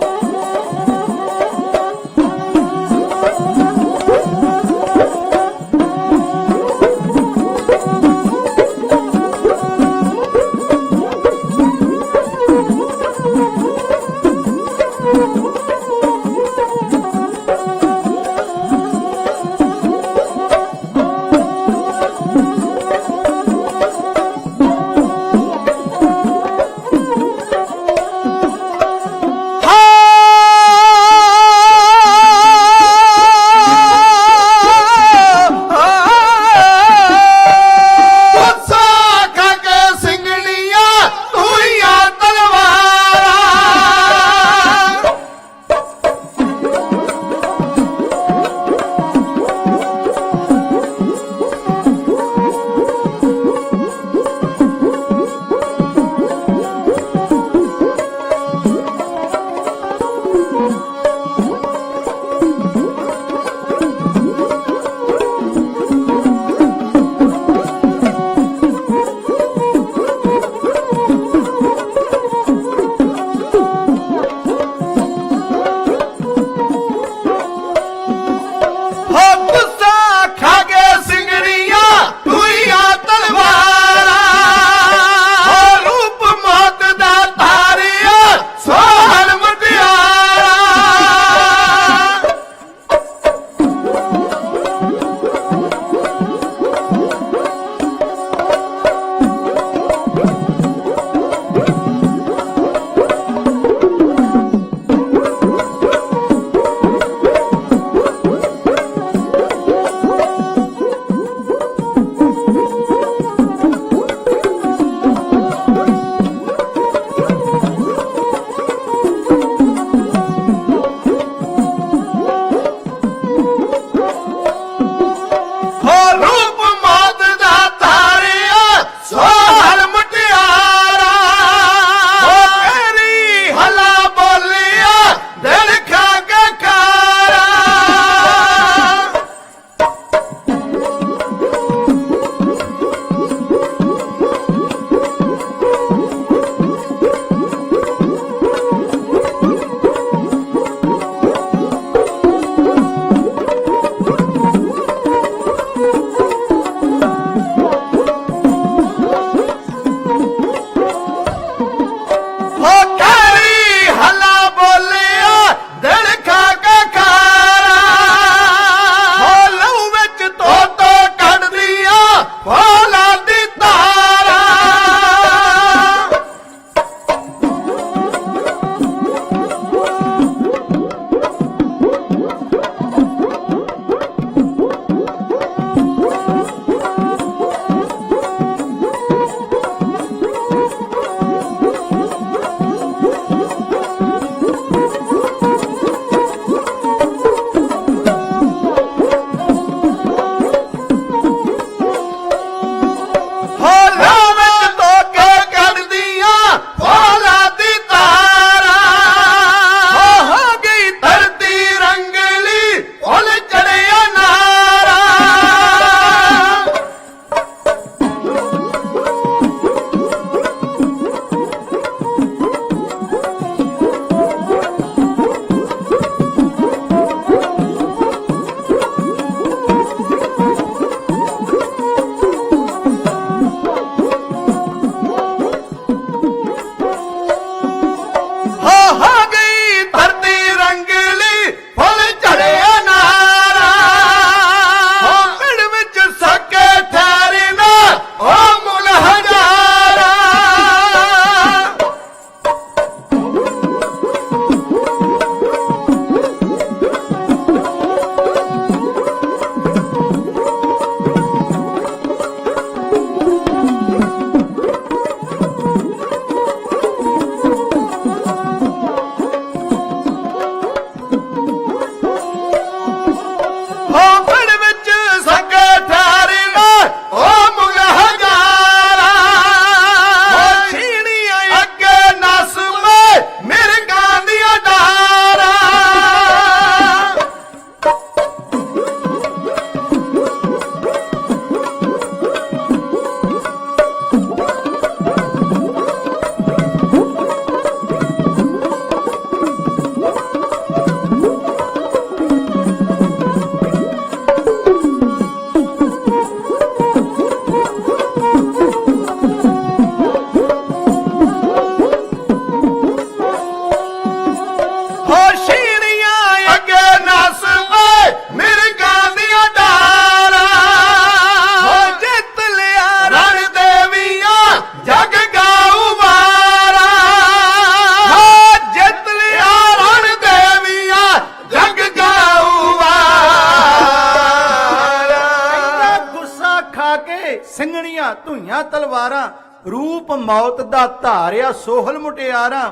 ਸਿੰਘਣੀਆਂ ਧੂਈਆਂ ਤਲਵਾਰਾਂ, ਰੂਪ ਮੌਤ ਦਾ ਧਾਰਿਆ ਸੋਹਲ ਮੁਟਿਆਰਾਂ।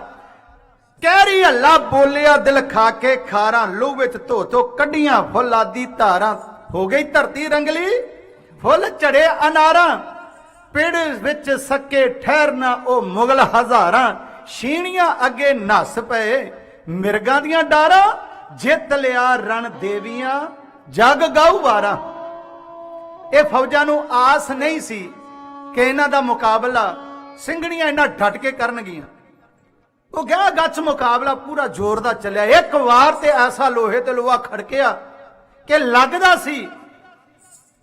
ਕਹਿਰੀ ਹੱਲਾ ਬੋਲਿਆ ਦਿਲ ਖਾ ਕੇ ਖਾਰਾਂ, ਲਹੂ ਵਿੱਚ ਧੋ ਧੋ ਕੱਢੀਆਂ ਫੁੱਲਾਦੀ ਧਾਰਾਂ। ਹੋ ਗਈ ਧਰਤੀ ਰੰਗਲੀ, ਫੁੱਲ ਝੜੇ ਅਨਾਰਾਂ, ਪਿੜ ਵਿੱਚ ਸੱਕੇ ਠਹਿਰਨਾ ਉਹ ਮੁਗਲ ਹਜ਼ਾਰਾਂ। ਛੀਣੀਆਂ ਅੱਗੇ ਨੱਸ ਪਏ ਮਿਰਗਾਂ ਦੀਆਂ ਡਾਰਾਂ, ਜਿੱਤ ਲਿਆ ਰਣ ਦੇਵੀਆਂ ਜਗ ਗਾਊ ਵਾਰਾਂ। ਇਹ ਫੌਜਾਂ ਨੂੰ ਆਸ ਨਹੀਂ ਸੀ ਕਿ ਇਹਨਾਂ ਦਾ ਮੁਕਾਬਲਾ ਸਿੰਘਣੀਆਂ ਇਹਨਾਂ ਡਟ ਕੇ ਕਰਨਗੀਆਂ। ਉਹ ਗਿਆ ਗੱਛ ਮੁਕਾਬਲਾ ਪੂਰਾ ਜ਼ੋਰ ਦਾ ਚੱਲਿਆ। ਇੱਕ ਵਾਰ ਤੇ ਐਸਾ ਲੋਹੇ ਤੇ ਲੋਹਾ ਖੜਕਿਆ ਕਿ ਲੱਗਦਾ ਸੀ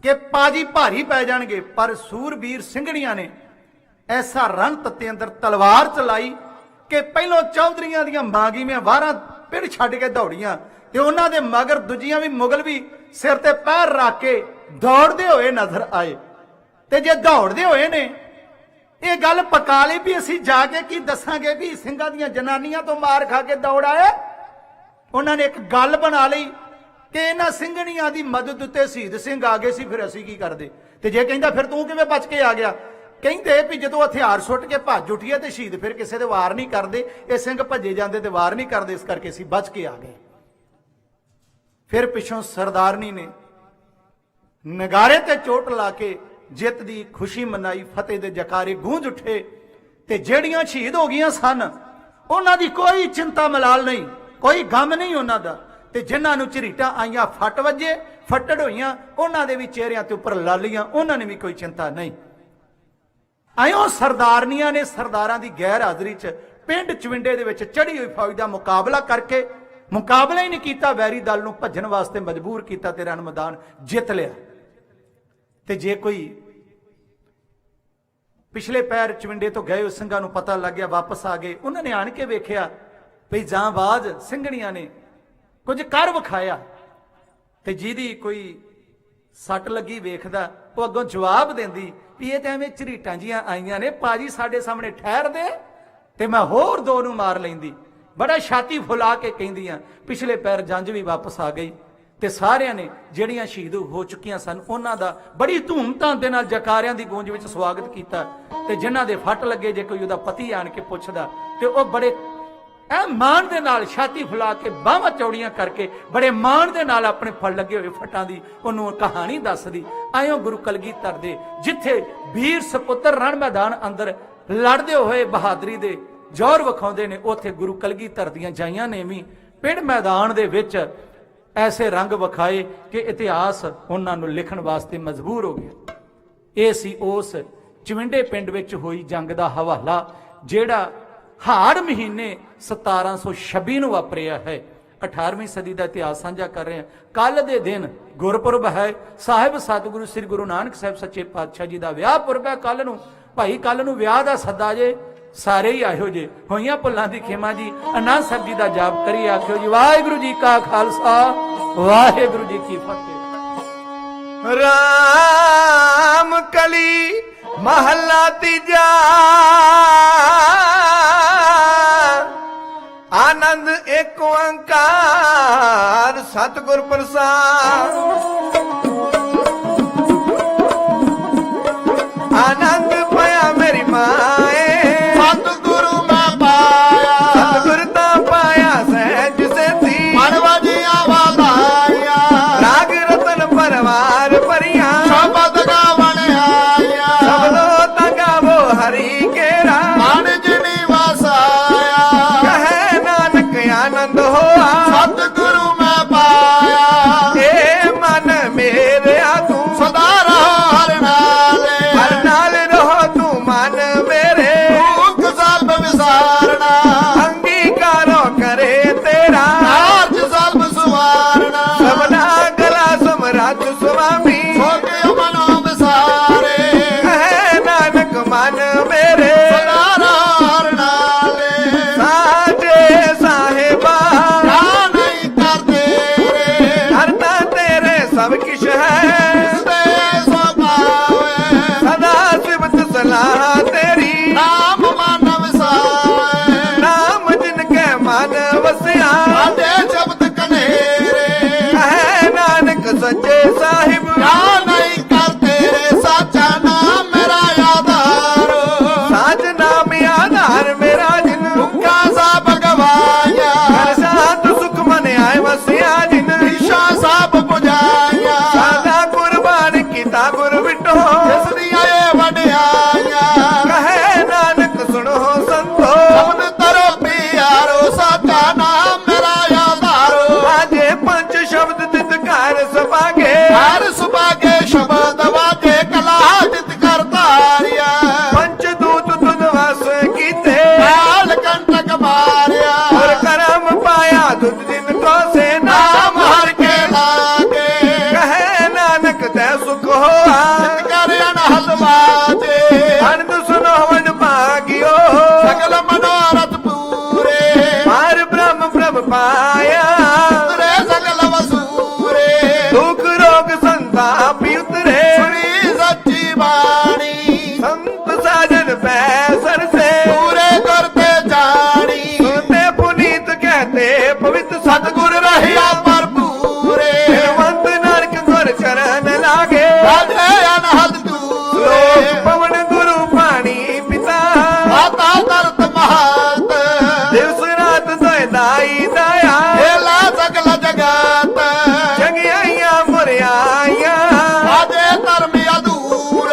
ਕਿ ਪਾਜੀ ਭਾਰੀ ਪੈ ਜਾਣਗੇ, ਪਰ ਸੂਰਬੀਰ ਸਿੰਘਣੀਆਂ ਨੇ ਐਸਾ ਰਣ ਤੱਤੇ ਅੰਦਰ ਤਲਵਾਰ ਚਲਾਈ ਕਿ ਪਹਿਲੋਂ ਚੌਧਰੀਆਂ ਦੀਆਂ ਮਾਂਗੀਆਂ ਵਾਰਾਂ ਪਿੜ ਛੱਡ ਕੇ ਦੌੜੀਆਂ, ਤੇ ਉਹਨਾਂ ਦੇ ਮਗਰ ਦੂਜੀਆਂ ਵੀ ਮੁਗਲ ਵੀ ਸਿਰ ਤੇ ਪੈਰ ਰੱਖ ਕੇ ਦੌੜਦੇ ਹੋਏ ਨਜ਼ਰ ਆਏ। ਤੇ ਜੇ ਦੌੜਦੇ ਹੋਏ ਨੇ, ਇਹ ਗੱਲ ਪਕਾ ਲਈ ਵੀ ਅਸੀਂ ਜਾ ਕੇ ਕੀ ਦੱਸਾਂਗੇ ਵੀ ਸਿੰਘਾਂ ਦੀਆਂ ਜਨਾਨੀਆਂ ਤੋਂ ਮਾਰ ਖਾ ਕੇ ਦੌੜ ਆਏ। ਉਹਨਾਂ ਨੇ ਇੱਕ ਗੱਲ ਬਣਾ ਲਈ ਕਿ ਇਹਨਾਂ ਸਿੰਘਣੀਆਂ ਦੀ ਮਦਦ ਉੱਤੇ ਸ਼ਹੀਦ ਸਿੰਘ ਆ ਗਏ ਸੀ, ਫਿਰ ਅਸੀਂ ਕੀ ਕਰਦੇ। ਤੇ ਜੇ ਕਹਿੰਦਾ ਫਿਰ ਤੂੰ ਕਿਵੇਂ ਬਚ ਕੇ ਆ ਗਿਆ, ਕਹਿੰਦੇ ਵੀ ਜਦੋਂ ਹਥਿਆਰ ਸੁੱਟ ਕੇ ਭੱਜ ਉੱਠੀਏ ਤੇ ਸ਼ਹੀਦ ਫਿਰ ਕਿਸੇ ਦੇ ਵਾਰ ਨਹੀਂ ਕਰਦੇ, ਇਹ ਸਿੰਘ ਭੱਜੇ ਜਾਂਦੇ ਤੇ ਵਾਰ ਨਹੀਂ ਕਰਦੇ, ਇਸ ਕਰਕੇ ਅਸੀਂ ਬਚ ਕੇ ਆ ਗਏ। ਫਿਰ ਪਿੱਛੋਂ ਸਰਦਾਰਨੀ ਨੇ ਨਗਾਰੇ ਤੇ ਚੋਟ ਲਾ ਕੇ ਜਿੱਤ ਦੀ ਖੁਸ਼ੀ ਮਨਾਈ, ਫਤਿਹ ਦੇ ਜਕਾਰੇ ਗੂੰਜ ਉੱਠੇ। ਤੇ ਜਿਹੜੀਆਂ ਸ਼ਹੀਦ ਹੋ ਗਈਆਂ ਸਨ ਉਹਨਾਂ ਦੀ ਕੋਈ ਚਿੰਤਾ ਮਲਾਲ ਨਹੀਂ, ਕੋਈ ਗਮ ਨਹੀਂ ਉਹਨਾਂ ਦਾ। ਤੇ ਜਿਨ੍ਹਾਂ ਨੂੰ ਝਰੀਟਾਂ ਆਈਆਂ, ਫੱਟ ਵੱਜੇ, ਫੱਟੜ ਹੋਈਆਂ, ਉਹਨਾਂ ਦੇ ਵੀ ਚਿਹਰਿਆਂ ਤੇ ਉੱਪਰ ਲਾਲੀਆਂ, ਉਹਨਾਂ ਨੇ ਵੀ ਕੋਈ ਚਿੰਤਾ ਨਹੀਂ। ਆਇਓ ਸਰਦਾਰਨੀਆਂ ਨੇ ਸਰਦਾਰਾਂ ਦੀ ਗੈਰ ਹਾਜ਼ਰੀ 'ਚ ਪਿੰਡ ਚਵਿੰਡੇ ਦੇ ਵਿੱਚ ਚੜੀ ਹੋਈ ਫੌਜ ਦਾ ਮੁਕਾਬਲਾ ਕਰਕੇ ਮੁਕਾਬਲਾ ਹੀ ਨਹੀਂ ਕੀਤਾ, ਵੈਰੀ ਦਲ ਨੂੰ ਭੱਜਣ ਵਾਸਤੇ ਮਜਬੂਰ ਕੀਤਾ ਤੇ ਰਨ ਮੈਦਾਨ ਜਿੱਤ ਲਿਆ। ਤੇ ਜੇ ਕੋਈ ਪਿਛਲੇ ਪੈਰ ਚਵਿੰਡੇ ਤੋਂ ਗਏ ਉਸ ਸਿੰਘਾਂ ਨੂੰ ਪਤਾ ਲੱਗ ਗਿਆ, ਵਾਪਸ ਆ ਗਏ, ਉਹਨਾਂ ਨੇ ਆਣ ਕੇ ਵੇਖਿਆ ਵੀ ਜਾਂਬਾਜ਼ ਸਿੰਘਣੀਆਂ ਨੇ ਕੁਝ ਕਰ ਵਿਖਾਇਆ। ਤੇ ਜਿਹਦੀ ਕੋਈ ਸੱਟ ਲੱਗੀ ਵੇਖਦਾ, ਉਹ ਅੱਗੋਂ ਜਵਾਬ ਦਿੰਦੀ ਵੀ ਇਹ ਤਾਂ ਐਵੇਂ ਝਰੀਟਾਂ ਜੀਆਂ ਆਈਆਂ ਨੇ, ਪਾਜੀ ਸਾਡੇ ਸਾਹਮਣੇ ਠਹਿਰਦੇ ਤੇ ਮੈਂ ਹੋਰ ਦੋ ਨੂੰ ਮਾਰ ਲੈਂਦੀ। ਬੜਾ ਛਾਤੀ ਫੁਲਾ ਕੇ ਕਹਿੰਦੀਆਂ। ਪਿਛਲੇ ਪੈਰ ਜੰਜ ਵੀ ਵਾਪਸ ਆ ਗਈ ਤੇ ਸਾਰਿਆਂ ਨੇ ਜਿਹੜੀਆਂ ਸ਼ਹੀਦ ਹੋ ਚੁੱਕੀਆਂ ਸਨ ਉਹਨਾਂ ਦਾ ਬੜੀ ਧੂਮ-ਧਾਮ ਦੇ ਨਾਲ ਜਕਾਰਿਆਂ ਦੀ ਗੂੰਜ ਵਿੱਚ ਸਵਾਗਤ ਕੀਤਾ। ਤੇ ਜਿਨ੍ਹਾਂ ਦੇ ਫੱਟ ਲੱਗੇ, ਜੇ ਕੋਈ ਉਹਦਾ ਪਤੀ ਆਣ ਕੇ ਪੁੱਛਦਾ ਤੇ ਉਹ ਬੜੇ ਐ ਮਾਣ ਦੇ ਨਾਲ ਛਾਤੀ ਫੁਲਾ ਕੇ ਬਾਹਾਂ ਚੌੜੀਆਂ ਕਰਕੇ ਬੜੇ ਮਾਣ ਦੇ ਨਾਲ ਆਪਣੇ ਫੜ ਲੱਗੇ ਹੋਏ ਫੱਟਾਂ ਦੀ ਉਹਨੂੰ ਕਹਾਣੀ ਦੱਸਦੀ। ਆਇਓ ਗੁਰੂ ਕਲਗੀਧਰ ਦੇ ਜਿੱਥੇ ਵੀਰ ਸਪੁੱਤਰ ਰਣ ਮੈਦਾਨ ਅੰਦਰ ਲੜਦੇ ਹੋਏ ਬਹਾਦਰੀ ਦੇ ਜੌਹਰ ਵਿਖਾਉਂਦੇ ਨੇ, ਉੱਥੇ ਗੁਰੂ ਕਲਗੀਧਰ ਦੀਆਂ ਜਾਈਆਂ ਨੇ ਵੀ ਪਿੰਡ ਮੈਦਾਨ ਦੇ ਵਿੱਚ ਐਸੇ ਰੰਗ ਵਿਖਾਏ ਕਿ ਇਤਿਹਾਸ ਉਹਨਾਂ ਨੂੰ ਲਿਖਣ ਵਾਸਤੇ ਮਜਬੂਰ ਹੋ ਗਿਆ। ਇਹ ਸੀ ਉਸ ਚਵਿੰਡੇ ਪਿੰਡ ਵਿੱਚ ਹੋਈ ਜੰਗ ਦਾ ਹਵਾਲਾ, ਜਿਹੜਾ ਹਾੜ ਮਹੀਨੇ 1726 ਨੂੰ ਵਾਪਰਿਆ ਹੈ। 18ਵੀਂ ਸਦੀ ਦਾ ਇਤਿਹਾਸ ਸਾਂਝਾ ਕਰ ਰਹੇ ਹਾਂ। ਕੱਲ ਦੇ ਦਿਨ ਗੁਰਪੁਰਬ ਹੈ, ਸਾਹਿਬ ਸਤਿਗੁਰੂ ਸ੍ਰੀ ਗੁਰੂ ਨਾਨਕ ਸਾਹਿਬ ਸੱਚੇ ਪਾਤਸ਼ਾਹ ਜੀ ਦਾ ਵਿਆਹ ਪੁਰਬ ਹੈ। ਕੱਲ ਨੂੰ ਭਾਈ, ਕੱਲ ਨੂੰ ਵਿਆਹ ਦਾ ਸੱਦਾ ਜੇ, ਸਾਰੇ ਹੀ ਆਇਓ ਜੇ। ਹੋਈਆਂ ਭੁੱਲਾਂ ਦੀ ਖੇਮਾ ਜੀ, ਆਨੰਦ ਸਾਹਿਬ ਜੀ ਦਾ ਜਾਪ ਕਰੀ ਆਖਿਓ ਜੀ ਵਾਹਿਗੁਰੂ ਜੀ ਕਾ ਖਾਲਸਾ ਵਾਹਿਗੁਰੂ ਜੀ ਕੀ ਫਤਿਹ। ਰਾਮ ਕਲੀ ਮਹੱਲਾ ਤੀਜਾ, ਆਨੰਦ ਏਕ ਓੰਕਾਰ ਸਤਿਗੁਰ ਪ੍ਰਸਾਦ। ਆਨੰਦ ਪਾਇਆ ਮੇਰੀ ਮਾਏ, ਸਤਿਗੁਰੂ ਮੈਂ ਪਾਇਆ, ਸਤਿਗੁਰ ਤਾਂ ਪਾਇਆ ਸਹਿਜ ਸੇਤੀ। ਪਰਵਜੀਆਂ ਵਾਲਾਇਆ, ਰਾਗ ਰਤਨ ਪਰਵਾਰ ਭਰੀਆਂ, ਸ਼ਬਦ ਗਾਵਣ ਆਇਆ, ਸਭ ਲੋ ਤਾਂ ਗਾਵੋ ਹਰੀ ਕੇਰਾ। ਮਨ ਜਿਨੀ ਵਸਾਇਆ, ਕਹੇ ਨਾਨਕ ਆਨੰਦ ਹੋਆ, ਸਤਿਗੁਰੂ ਮੈਂ ਪਾਇਆ। ਏ ਮਨ ਮੇਰਿਆ ਤੂੰ ਸਦਾ ਰਹੋ ਹਰ ਨਾਲੇ, ਹਰ ਨਾਲ ਰਹੋ ਤੂੰ ਮਨ ਮੇਰੇ। ਦੁੱਖ ਸਭ ਵਿਸਾਰਨਾ, ਅੰਗੀਕਾਰੋ ਕਰੇ ਤੇਰਾ, ਕਾਰਜ ਸਭ ਸੁਵਾਰਨਾ। ਸਭਨਾ ਗਲਾ ਸਮਰਾਟ ਸੁਆਮੀ, ਸੋਗਿ ਮਨੋ ਵਿਸਾਰੇ, ਹੈ ਨਾਨਕ ਮਨ ਮੇਰੇ। ਸਦਾ ਰਹੋ ਹਰ ਨਾਲੇ, ਸਾਜੇ ਸਾਹਿਬਾ ਨਾ ਨਹੀਂ ਕਰਦੇ ਰੇ, ਕਰਤਾ ਤੇਰੇ ਸਭ ਕਿਛ ਹੈ। ਤੇ ਸੋ ਪਾਵੇ, ਸਦਾ ਸਿਫਤ ਸਲਾਹ ਤੇਰੀ, ਨਾਮ ਮਨ ਵਸਾਵੇ। ਨਾਮ ਜਿਨ ਕੇ ਮਨ ਵਸਿਆ, ਆਦੇ ਸ਼ਬਦ ਕਨੇਰੇ, ਹੈ ਨਾਨਕ ਸੱਚੇ ਸਾਹਿਬ। ਪਾਇਆ ਉਤਰੇ ਸਗਲ ਵਸੂਰੇ ਦੁੱਖ ਰੋਗ ਸੰਤਾਪ ਉਤਰੇ ਸੁਣੀ ਸੱਚੀ ਬਾਣੀ ਸੰਤ ਸਾਜਨ ਪੈ ਸਰਸੇ ਪੂਰੇ ਕਰਤੇ ਜਾਣੀ ਸੁਨਤੇ ਪੁਨੀਤ ਕਹਤੇ ਪਵਿੱਤ ਸਤਿਗੁਰ ਰਹਿਆ ਭਰਪੂਰੇ ਵੰਦ ਨਾਨਕ ਗੁਰ ਚਰਨ ਲਾਗੇ ਰਾਜੇ ਅਨਹਦ ਲੋਕ ਦੂਰੇ ਪਵਨ ਗੁਰੂ ਪਾਣੀ ਪਿਤਾ ਮਾਤਾ ਤਰਤ ਮਹਾਤ ਦਿਵਸ ਰਾਤ ਦੋਇ ਦਾਈ ਦਾਇਆ ਹੇਲਾ ਸਗਲ ਜਗਤ ਚੰਗਿਆਈਆਂ ਮੁਰਿਆਈਆਂ ਆਜੇ ਧਰਮ ਅਧੂਰ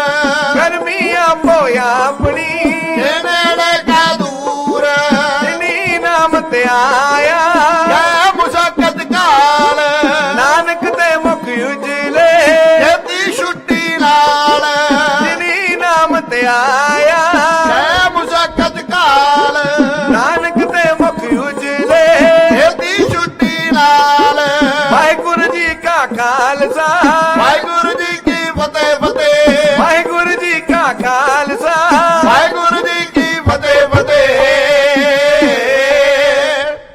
ਗਰਮੀਆਂ ਪੋਇਆ ਆਪਣੀ ਜੇ ਨੇੜੇ ਕਾ ਦੂਰ ਜਿਨੀ ਨਾਮ ਤੇ ਆਇਆ ਜੈ ਮੁਸ਼ਕਤ ਕਾਲ ਨਾਨਕ ਤੇ ਮੁਖ ਉਜਲੇ ਜੇਤੀ ਛੁੱਟੀ ਨਾਲ ਜਿਨੀ ਨਾਮ ਤੇ ਆਇਆ ਜੈ ਮੁਸ਼ਕਤ ਕਾਲ ਨਾਨਕ ਤੇ ਮੁਖ ਉਜਲੇ ਜੇਤੀ ਛੁੱਟੀ ਨਾਲ ਵਾਹਿਗੁਰੂ ਜੀ ਕਾ ਖਾਲਸਾ ਵਾਹਿਗੁਰੂ ਜੀ ਕੀ ਫਤਿਹ ਫਤਿਹ ਵਾਹਿਗੁਰੂ ਜੀ ਕਾ ਖਾਲਸਾ ਵਾਹਿਗੁਰੂ ਜੀ ਕੀ ਫਤਿਹ ਫਤਿਹ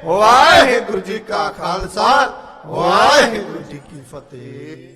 ਵਾਹਿਗੁਰੂ ਜੀ ਕਾ ਖਾਲਸਾ ਵਾਹਿਗੁਰੂ ਜੀ ਕੀ ਫਤਿਹ